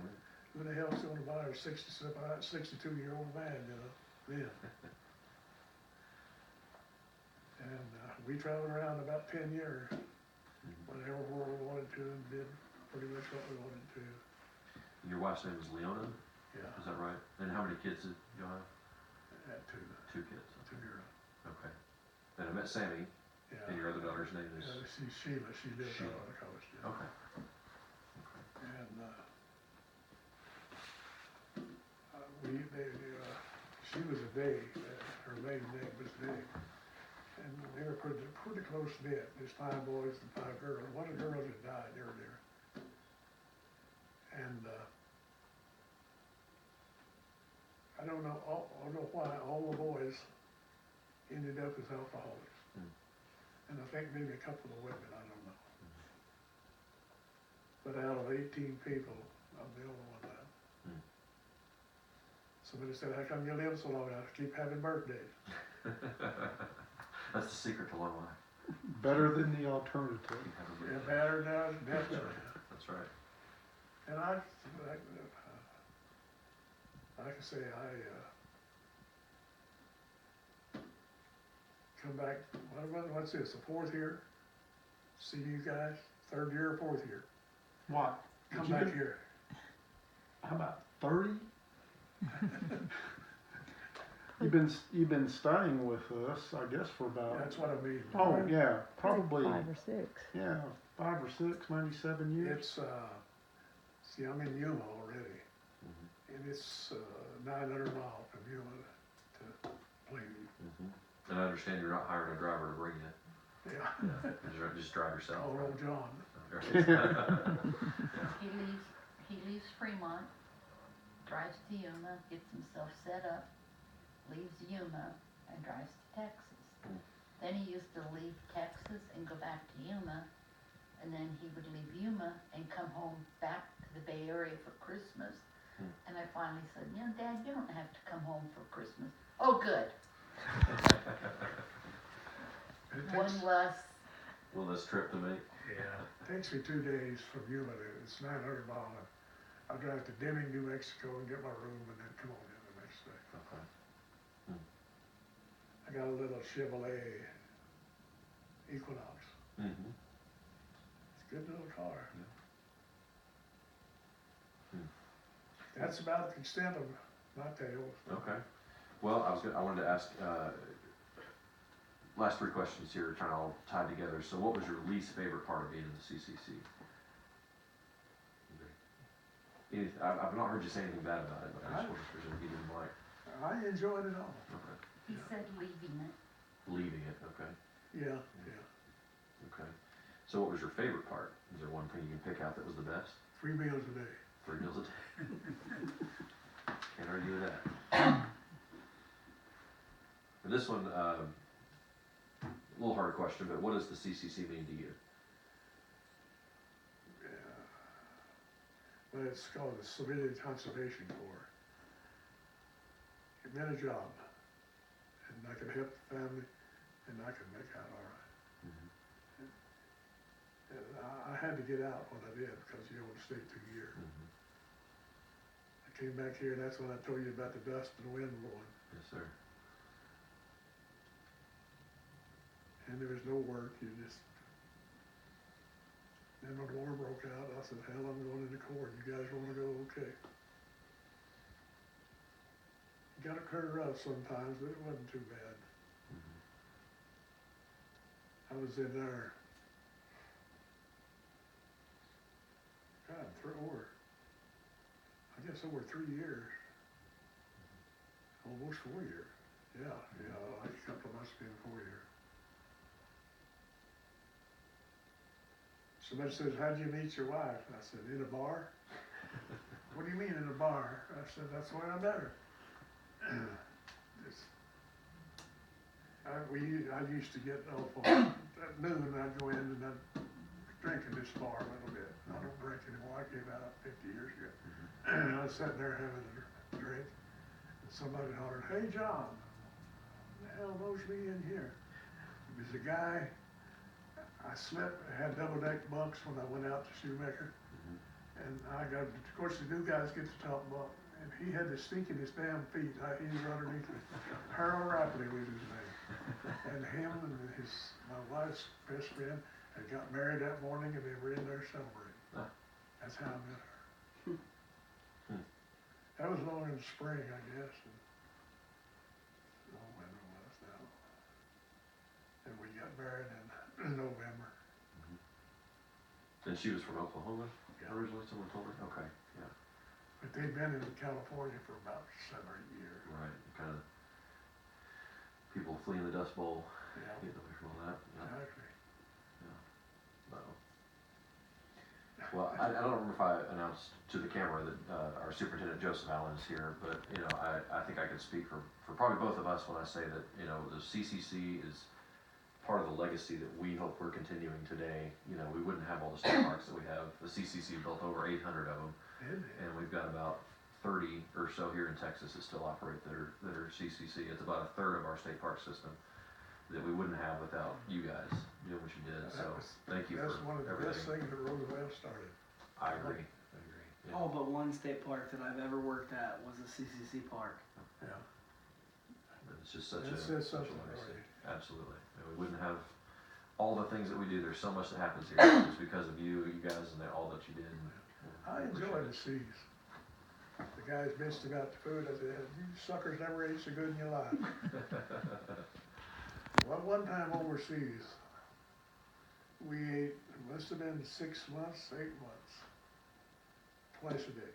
S2: Who the hell's going to buy a 62-year-old man, you know, then? And we traveled around about 10 years, whenever we wanted to, and did pretty much what we wanted to.
S1: Your wife's name is Leona,
S2: Yeah,
S1: is that right? And how many kids did you have?
S2: had two
S1: 2 kids.
S2: 2 years.
S1: Okay. And I met Sammy,
S2: Yeah.
S1: and your other daughter's name is?
S2: She's Sheila. She lives out
S1: Sheila.
S2: on the coast. Yeah.
S1: Okay.
S2: And she was a Day. Her maiden name was Day. And they were pretty close knit. There's 5 boys and 5 girls. One of the girls had died earlier. And I don't know why all the boys ended up as alcoholics. And I think maybe a couple of women, I don't know. But out of 18 people, I'm the only one that. Somebody said, how come you live so long? I keep having birthdays.
S1: That's the secret to long life.
S3: Better than the alternative.
S1: Keep having
S2: Yeah,
S1: birthdays.
S2: better now, definitely.
S1: That's right.
S2: And I can say come back, what's this, the 4th year? See you guys, 3rd year or 4th year?
S3: What?
S2: Come
S3: Did you
S2: back
S3: get-
S2: here.
S3: How about 30? You've been staying with us, I guess, for about,
S2: That's what I mean.
S3: oh, yeah, probably,
S5: 5 or 6.
S3: yeah, 5 or 6, maybe 7 years.
S2: It's, see, I'm in Yuma already, and it's 900 miles from Yuma to Plainview.
S1: And I understand you're not hiring a driver to bring you.
S2: Yeah.
S1: You just drive yourself.
S2: Oh, old John.
S4: He leaves Fremont, drives to Yuma, gets himself set up, leaves Yuma, and drives to Texas. Then he used to leave Texas and go back to Yuma, and then he would leave Yuma and come home back to the Bay Area for Christmas. And I finally said, you know, Dad, you don't have to come home for Christmas. Oh, good. One less.
S1: This trip to make.
S2: Yeah. Takes me 2 days from Yuma to, it's 900 miles. I drive to Deming, New Mexico and get my room and then come on in the next day.
S1: Okay.
S2: I got a little Chevrolet Equinox. It's a good little car. That's about the extent of my tales.
S1: Okay. Well, I wanted to ask, last 3 questions here, trying to all tie together. So what was your least favorite part of being in the CCC? I've not heard you say anything bad about it, but I just wonder if there's anything you didn't like.
S2: I enjoyed it all.
S1: Okay.
S4: He said leaving it.
S1: Leaving it, okay.
S2: Yeah.
S1: Okay. So what was your favorite part? Is there one thing you can pick out that was the best?
S2: 3 meals a day.
S1: 3 meals a day. Can't argue with that. And this one, a little hard question, but what does the CCC mean to you?
S2: Well, it's called the Civilian Conservation Corps. It meant a job, and I could help the family, and I could make out all right. And I had to get out when I did, because you only stayed 2 years. I came back here, and that's when I told you about the dust and the wind blowing.
S1: Yes, sir.
S2: And there was no work, you just. Then when the war broke out, I said, hell, I'm going in the Corps, you guys wanna go, okay. It got kinda rough sometimes, but it wasn't too bad. I was in there. God, I guess over 3 years. Almost 4 years, Yeah, like a couple of months before here. Somebody says, how'd you meet your wife? I said, in a bar. What do you mean in a bar? I said, that's where I met her. It's- I used to get awful, at noon I'd go in and I'd drink in this bar a little bit. I don't drink anymore, I gave that up 50 years ago. I was sitting there having a drink, and somebody hollered, hey John, who the hell knows me in here? It was a guy, I slept, I had double deck bunks when I went out to Shoemaker. And of course, the new guys get the top bunk, and he had to stink in his damn feet. He was underneath me. Harold Rapley was his name. And him and my wife's best friend had got married that morning, and they were in there celebrating.
S1: Ah.
S2: That's how I met her. That was long in the spring, I guess. And, when it was now. And we got married in November.
S1: And she was from Oklahoma
S2: Yeah.
S1: originally, someone told me? Okay, yeah,
S2: But they've been in California for about 7 or 8 years.
S1: right, kind of people fleeing the Dust Bowl,
S2: Yeah,
S1: getting away from all that, yeah.
S2: exactly.
S1: Well, I don't remember if I announced to the camera that our superintendent Joseph Allen is here, but I think I can speak for probably both of us when I say that the CCC is part of the legacy that we hope we're continuing today. We wouldn't have all the state parks that we have. The CCC built over 800 of them, and we've got about 30 or so here in Texas that still operate that are CCC. It's about a third of our state park system that we wouldn't have without you guys doing what you did. So thank you for
S2: That's one of the best
S1: everything.
S2: things that Roosevelt started.
S1: I agree. Yeah.
S5: All but one state park that I've ever worked at was a CCC park.
S2: Yeah.
S1: It's just such
S2: That
S1: a
S2: says
S1: such a
S2: something,
S1: legacy.
S2: right?
S1: Absolutely. And we wouldn't have all the things that we do. There's so much that happens here. It's because of you guys, and all that you did.
S2: I enjoy the seas. The guys bitched about the food. I said, you suckers never ate so good in your life. Well, one time overseas, we ate, it must have been 6 months, 8 months, twice a day.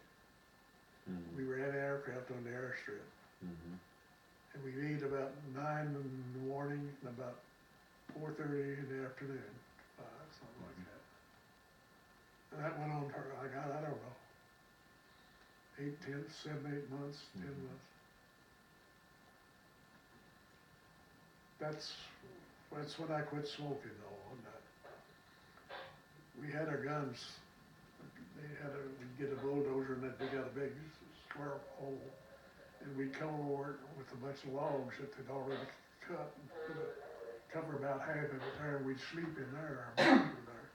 S1: Mm-hmm.
S2: We were in an aircraft on the airstrip.
S1: Mm-hmm.
S2: And we'd eat about 9 in the morning and about 4:30 in the afternoon, 5, something like that. And that went on for, I don't know, 8, 10, 7, 8 months, 10
S1: Mhm.
S2: months. That's when I quit smoking though, on that. We had our guns, we'd get a bulldozer and they'd dig out a big square hole. And we'd come over with a bunch of logs that they'd already cut and cover about half of it there, and we'd sleep in there, our bunks were there,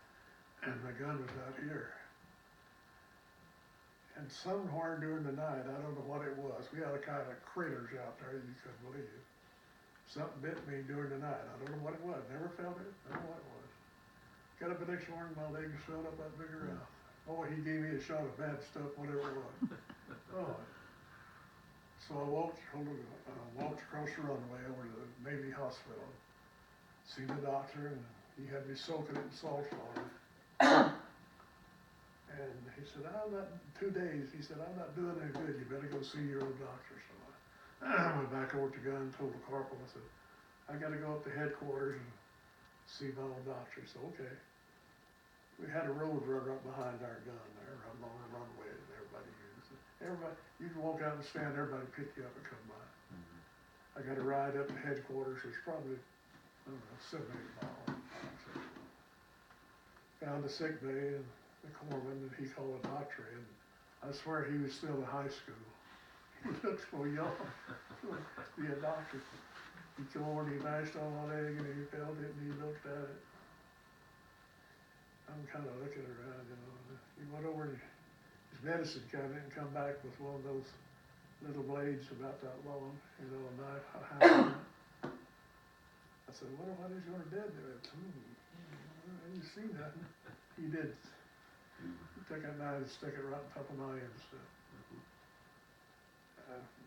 S2: and the gun was out here. And somewhere during the night, I don't know what it was, we had a kind of critters out there you couldn't believe. Something bit me during the night, I don't know what it was, never felt it, I don't know what it was. Got up the next morning, my legs swelled up that big around. Oh, he gave me a shot of bad stuff, whatever it was. Oh. So I walked across the runway over to the Navy hospital, seen the doctor, and he had me soaking it in salt water. And he said, 2 days, he said, I'm not doing any good, you better go see your old doctor. So I went back over to the gun, told the corporal, I said, I gotta go up to headquarters and see my old doctor. He said, okay. We had a road run right behind our gun there, right along the runway that everybody used. Everybody, you can walk out and stand, everybody pick you up and come by.
S1: Mm-hmm.
S2: I got a ride up to headquarters, it's probably, I don't know, 7, 8 miles. Found a sick bay and the corpsman, and he called a doctor in. I swear he was still in high school. He looked so young to be a doctor. He came over and he bashed on my leg and he felt it and he looked at it. I'm kind of looking around, He went over and his medicine cabinet and come back with one of those little blades about that long, a knife. I said, what is your dead there? I didn't see nothing. He did. He took that knife and stuck it right on top of my head and stuff.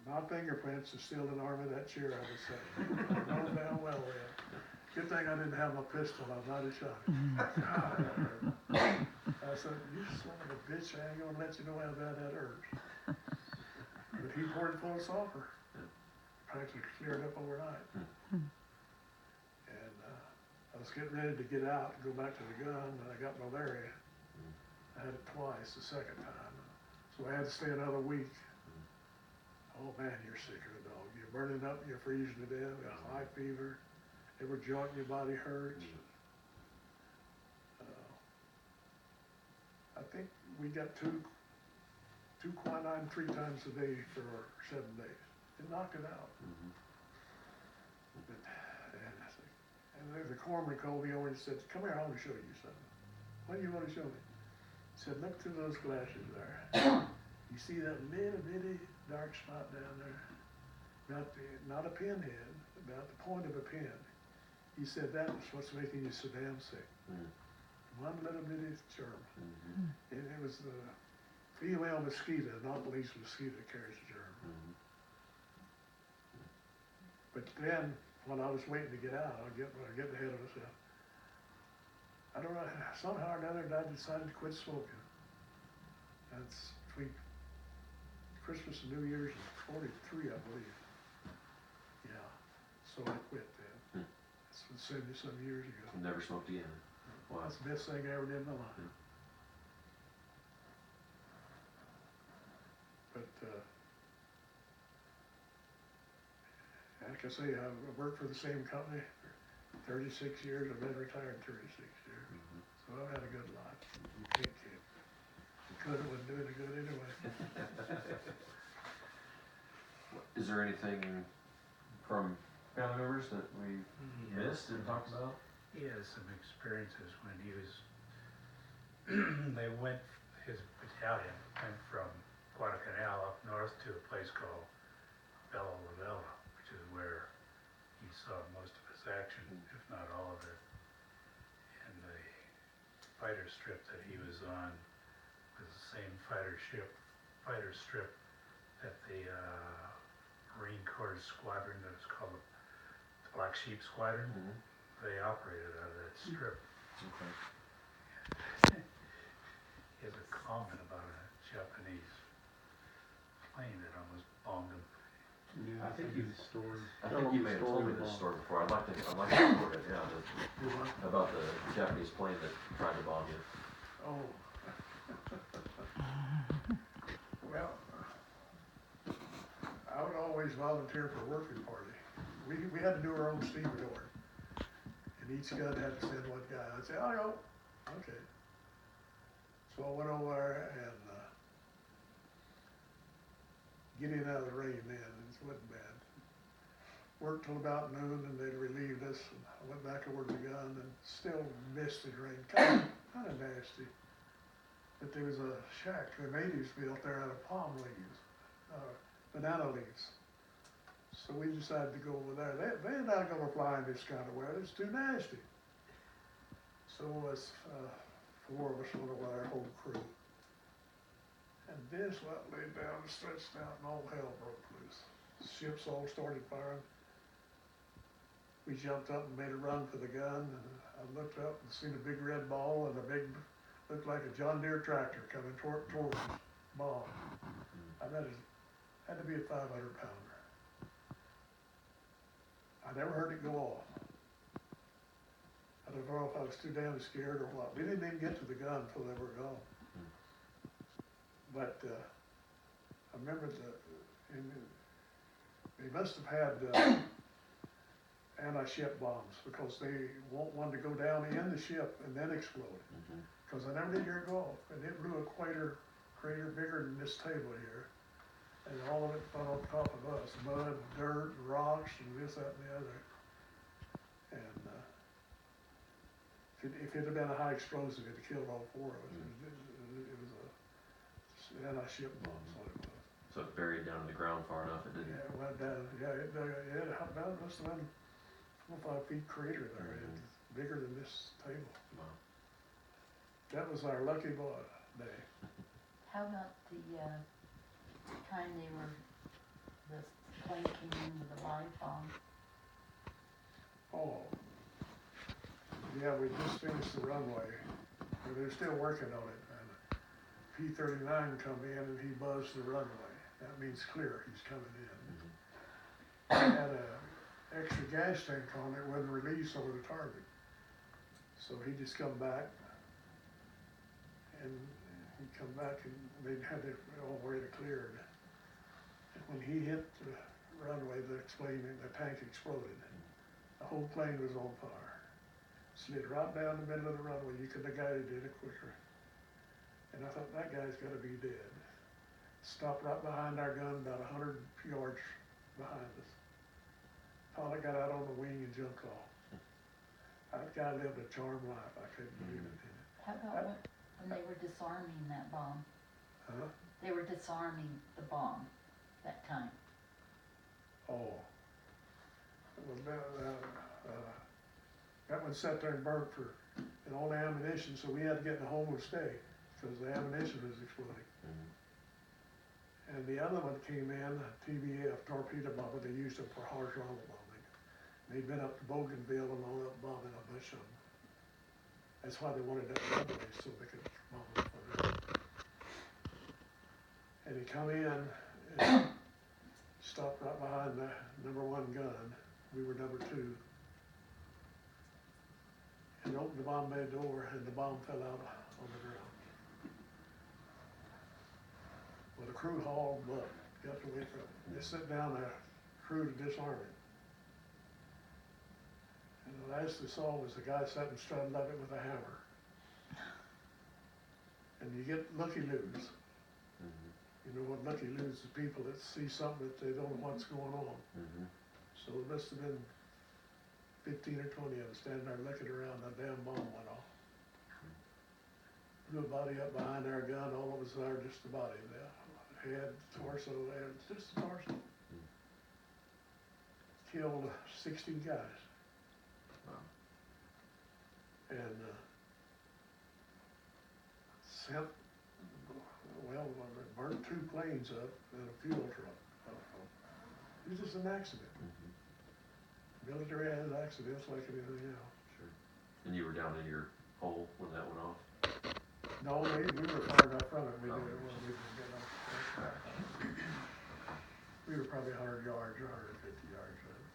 S2: My fingerprints are still in the arm of that chair, I would say. I know damn well that. Good thing I didn't have my pistol, I might have shot him. God, that hurt. I said, you son of a bitch, I ain't gonna let you know how bad that hurts. But he poured full of sulfur. practically cleared up overnight. And, I was getting ready to get out and go back to the gun, and I got malaria. I had it twice the second time, so I had to stay another week. Oh man, you're sick of the dog. You're burning up, you're freezing to death, you got high fever, every joint in your body hurts. I think we got two quinine 3 times a day for 7 days. It knocked it out. But, and the corpsman called me over and said, "Come here, I want to show you something." "What do you want to show me?" He said, "Look through those glasses there. You see that little bitty dark spot down there? Not a pinhead, about the point of a pin." He said, "That is what's making you so damn sick. One little bitty germ." And it was the female mosquito, not the least mosquito that carries the germ. But then, when I was waiting to get out, I get ahead of myself. I don't know, somehow or another, I decided to quit smoking. That's between Christmas and New Year's of '43, I believe. Yeah, so I quit then. That's 70-some years ago.
S1: Never smoked again. Wow.
S2: That's the best thing I ever did in my life. But, like I say, I worked for the same company for 36 years. I've been retired 36 years. So I've had a good life. You can't kid. You could, it wouldn't do any good anyway.
S1: Is there anything from family members that we missed and talked about?
S6: He has some experiences when he was, his battalion went from Guadalcanal up north to a place called Bella La Vela, which is where he saw most of his action, if not all of it. And the fighter strip that he was on was the same fighter strip that the Marine Corps squadron that was called the Black Sheep Squadron. They operated out of that strip.
S1: Okay.
S6: He has a comment about a Japanese plane that almost bombed him.
S3: Yeah,
S1: I think
S3: the story.
S1: I think you may have told me this story before. I'd like to hear it, yeah, about the Japanese plane that tried to bomb you.
S2: Oh. Well, I would always volunteer for a working party. We had to do our own stevedore. And each gun had to send one guy. I'd say, "Oh, no, okay." So I went over there and getting out of the rain, man, it wasn't bad. Worked till about noon and they'd relieved us. And I went back over to the gun and still misted rain, kind of nasty. But there was a shack the natives built there out of palm leaves, banana leaves. So we decided to go over there. They're not going to fly in this kind of weather. It's too nasty. So us 4 of us went over there, whole crew. And this lot laid down and stretched out, and all hell broke loose. Ships all started firing. We jumped up and made a run for the gun. And I looked up and seen a big red ball and looked like a John Deere tractor coming toward us. Bomb. I bet it had to be a 500-pounder. I never heard it go off. I don't know if I was too damn scared or what. We didn't even get to the gun until they were gone. But I remember they must have had anti-ship bombs because they wanted to go down in the ship and then explode. Because I never did hear it go off. And it blew a crater bigger than this table here. And all of it fell on top of us, mud, dirt, rocks, and this, that, and the other. And if it had been a high explosive, it had killed all 4 of us. It was a anti-ship bomb, so it was.
S1: So it buried down in the ground far enough it didn't.
S2: Yeah, it went down. Yeah, it must have been 4 or 5 feet crater there. It's bigger than this table.
S1: Wow.
S2: That was our lucky boy day.
S4: How about the time the plane came in with a live bomb?
S2: Oh. Yeah, we just finished the runway. They're still working on it. And P-39 come in and he buzzed the runway. That means clear, he's coming in. had a extra gas tank on it, wasn't released over the target. So he just come back, and he come back and they'd had it already cleared. And when he hit the runway, the tank exploded. The whole plane was on fire. Slid right down the middle of the runway. You couldn't have guided it quicker. And I thought, that guy's gotta be dead. Stopped right behind our gun, about 100 yards behind us. Pilot got out on the wing and jumped off. That guy lived a charmed life. I couldn't believe it.
S4: How about when they were disarming that bomb?
S2: Huh?
S4: They were disarming the bomb that time.
S2: Oh. Well, that one sat there and burnt and all the ammunition, so we had to get in the home and stay, because the ammunition was exploding. And the other one came in, TBF, torpedo bomber, they used them for horizontal bombing. They'd been up to Bougainville and all up bombing a bunch of them. That's why they wanted that runway, so they could bomb them from there. And he come in and stopped right behind the number 1 gun. We were number 2. And opened the bomb bay door, and the bomb fell out on the ground. Well, the crew hauled up, got away from it. They sent down a crew to disarm it. And the last they saw was the guy sitting straddled of it with a hammer. And you get looky-loos. You know what looky-loos is? People that see something that they don't know what's going on. So it must have been 15 or 20 of them standing there looking around, that damn bomb went off. Blew a body up behind our gun, all of us are just the body, the head, torso, and just the torso. Killed 16 guys. And sent, well, burnt 2 planes up and a fuel truck. It was just an accident. Military has accidents like anything else.
S1: Sure. And you were down in your hole when that went off?
S2: No, we were fired up from it. We did it when we didn't get off. We were probably 100 yards or 150 yards out of it.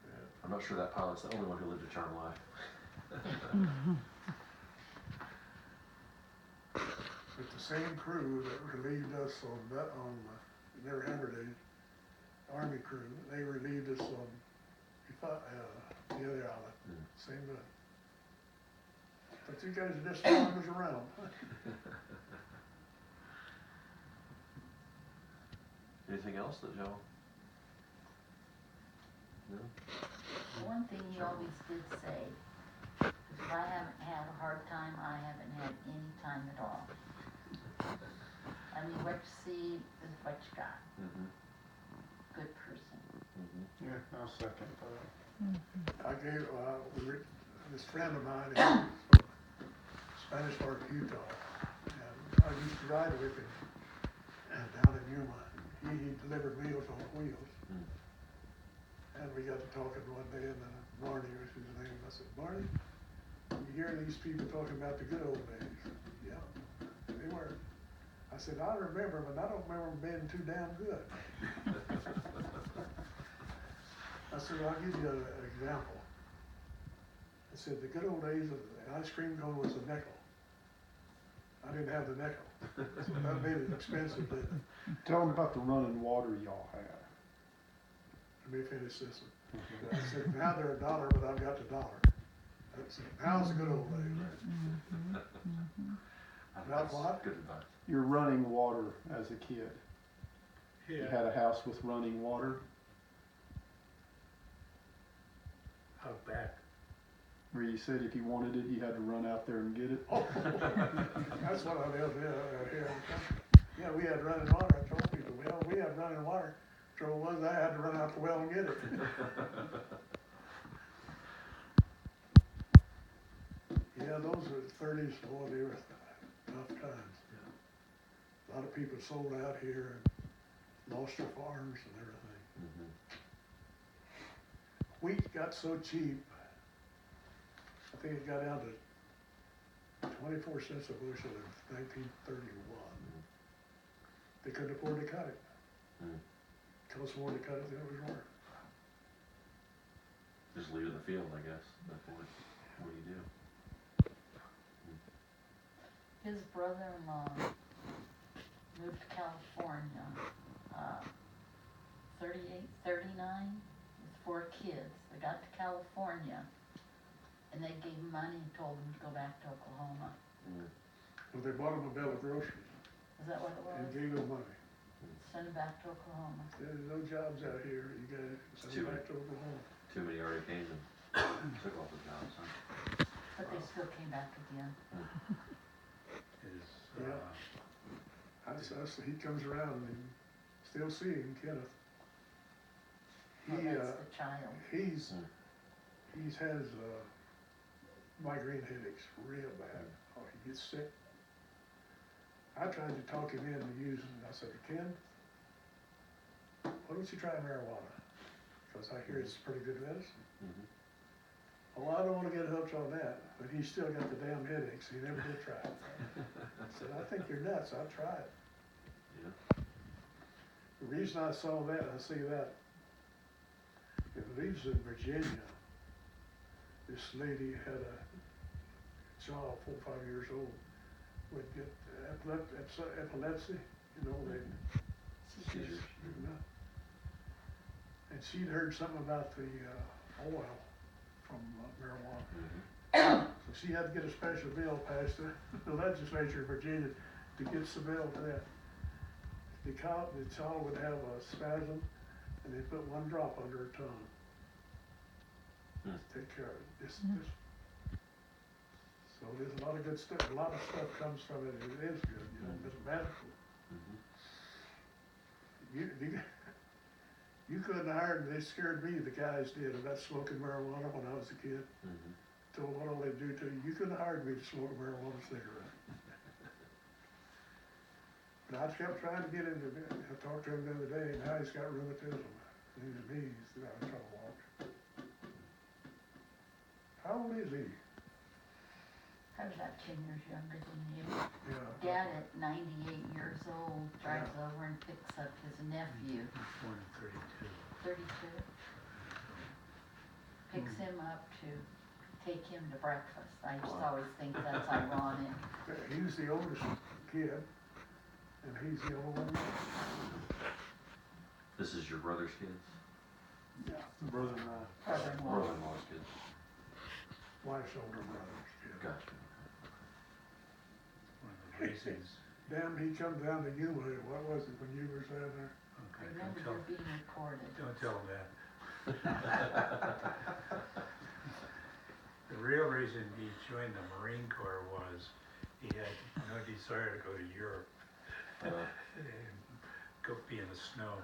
S2: Yeah.
S1: I'm not sure that pilot's the only one who lived a charmed life.
S2: But the same crew that relieved us on their Hammer Day, Army crew, they relieved us on the other island. Same night. But you guys are just following us around.
S1: Anything else that y'all? No?
S4: One thing he always did say, if I haven't had a hard time, I haven't had any time at all. I mean, what you see is what you got. Good person.
S3: Yeah, I'll second that.
S2: I gave, this friend of mine, he was from Spanish Fork, Utah, and I used to ride with him down in Yuma. He delivered meals on wheels. And we got to talking one day, and then Barney was his name. I said, Barney, you hear these people talking about the good old days? Yeah, they were. I said, I remember them, but I don't remember them being too damn good. I said, I'll give you an example. I said, the good old days, the ice cream cone was a nickel. I didn't have the nickel. So that made it expensive, didn't it?
S3: Tell them about the running water y'all had.
S2: Let me finish this one. I said, now they're $1, but I've got the dollar. That's it. Now's the good old days. About what?
S1: Good advice.
S3: You're running water as a kid. You had a house with running water.
S6: Out back.
S3: Where you said if you wanted it, you had to run out there and get it.
S2: Oh, that's what I lived here. Yeah, we had running water. I told people, well, we had running water. Trouble was, I had to run out the well and get it. Yeah, those were the 30s, boy, they were tough times. A lot of people sold out here and lost their farms and everything. Wheat got so cheap, I think it got down to 24 cents a bushel in 1931. They couldn't afford to cut it. Costs more to cut it than it was worth.
S1: Just leave it in the field, I guess, at that point. What do you do?
S4: His brother-in-law moved to California, 38, 39, with 4 kids. They got to California, and they gave him money and told him to go back to Oklahoma.
S2: Well, they bought him a bill of groceries
S4: Is that what it
S2: and
S4: was?
S2: gave him money.
S4: Send him back to Oklahoma.
S2: There's no jobs out here, you gotta send
S1: Too
S2: him back to Oklahoma.
S1: Too many already came and took all the jobs, huh?
S4: But they still came back at the end.
S6: Is,
S2: He comes around and still see him, Kenneth.
S4: Well,
S2: He,
S4: that's the child.
S2: he's has, migraine headaches real bad. Oh, he gets sick. I tried to talk him into using, I said, Ken, why don't you try marijuana? Because I hear it's pretty good medicine. Well, I don't wanna get hooked on that, but he's still got the damn headaches, he never did try it. I said, I think you're nuts, I'll try it.
S1: Yeah.
S2: The reason I saw that, I see that, it lives in Virginia. This lady had a child, 4 or 5 years old, would get epilepsy, you know, they,
S1: Seizures.
S2: and she'd heard something about the, oil from marijuana. So she had to get a special bill passed to the legislature of Virginia to get the bill for that. The child would have a spasm, and they put 1 drop under her tongue. Take care of it. So there's a lot of good stuff. A lot of stuff comes from it. It is good, you know. It's medical. You couldn't have hired them. They scared me. The guys did about smoking marijuana when I was a kid. Told what all they do to you. You couldn't have hired me to smoke a marijuana cigarette. But I kept trying to get into it. I talked to him the other day, and now he's got rheumatism in his knees. That I'm trying to walk. How old is he?
S4: I was about 10 years younger than you.
S2: Yeah.
S4: Dad at 98 years old drives over and picks up his nephew,
S6: born in 32.
S4: 32. Picks him up to take him to breakfast. I just always think that's ironic.
S2: He was the oldest kid, and he's the only one.
S1: This is your brother's kids?
S2: Yeah.
S3: Brother-in-law.
S4: Brother-in-law.
S1: Brother-in-law's kids.
S2: Wife's older brother's kid.
S1: Gotcha.
S6: One of the reasons,
S2: Damn, he come down to Yuma. What was it when you were there?
S6: okay,
S4: Remember, you're being recorded.
S6: don't tell him that. The real reason he joined the Marine Corps was he had no desire to go to Europe and go be in the snow.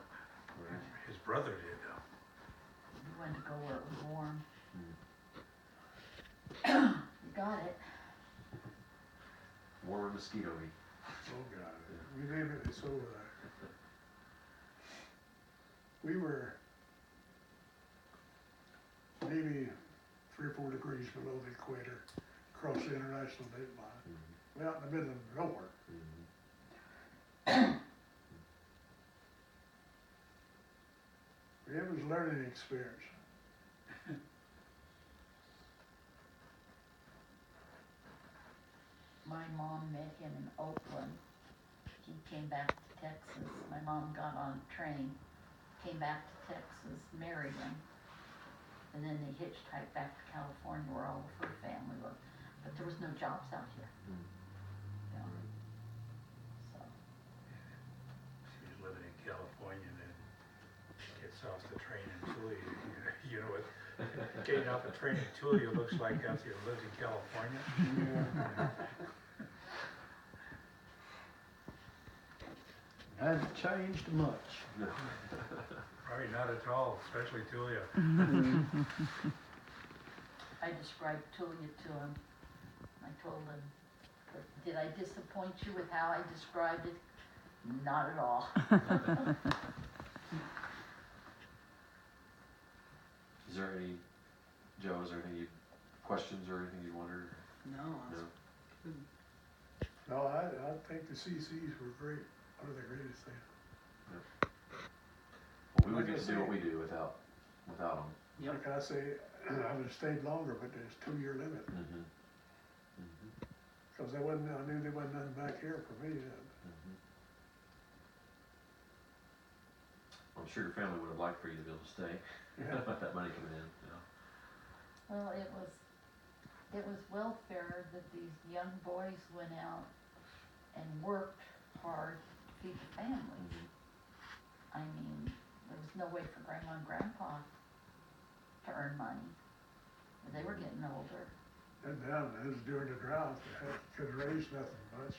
S6: His brother did though.
S4: You wanted to go where it was warm. You got it.
S1: Warm and mosquito-y.
S2: Oh, God. We name it, it's over there. We were maybe 3 or 4 degrees below the equator, across the international date line. We're out in the middle of nowhere. It was a learning experience.
S4: My mom met him in Oakland. He came back to Texas. My mom got on a train, came back to Texas, married him, and then they hitchhiked back to California where all of her family was. But there was no jobs out here. You know. So,
S6: She was living in California and then gets off the train in Tulia. You know what? Getting off the train in Tulia looks like after you lived in California.
S3: Hasn't changed much.
S6: Probably not at all, especially Tulia.
S4: I described Tulia to him. I told him, did I disappoint you with how I described it? Not at all.
S1: Is there any, Joe, is there any questions or anything you wondered?
S5: No,
S1: No?
S2: No, I think the CCs were great. One of the greatest things.
S1: we wouldn't get to do what we do without them.
S2: Like I say, I would have stayed longer, but there's 2-year limit,
S1: Mm-hmm.
S2: cause I knew there wasn't nothing back here for me then.
S1: I'm sure your family would have liked for you to be able to stay,
S2: Yeah.
S1: with that money coming in, you know.
S4: Well, it was welfare that these young boys went out and worked hard to feed the families. I mean, there was no way for grandma and grandpa to earn money. They were getting older.
S2: And down, it was during the drought, they could raise nothing much.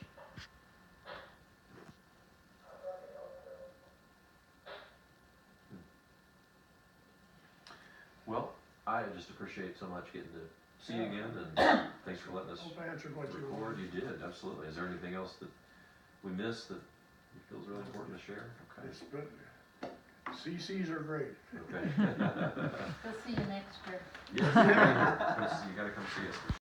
S1: Well, I just appreciate so much getting to see you again, and thanks for letting us
S2: Hope I answered what you
S1: record.
S2: wanted.
S1: You did, absolutely. Is there anything else that we missed that you feel is really important to share? Okay.
S2: It's, but CCs are great.
S1: Okay.
S4: We'll see you next year.
S1: Yes, you gotta come see us.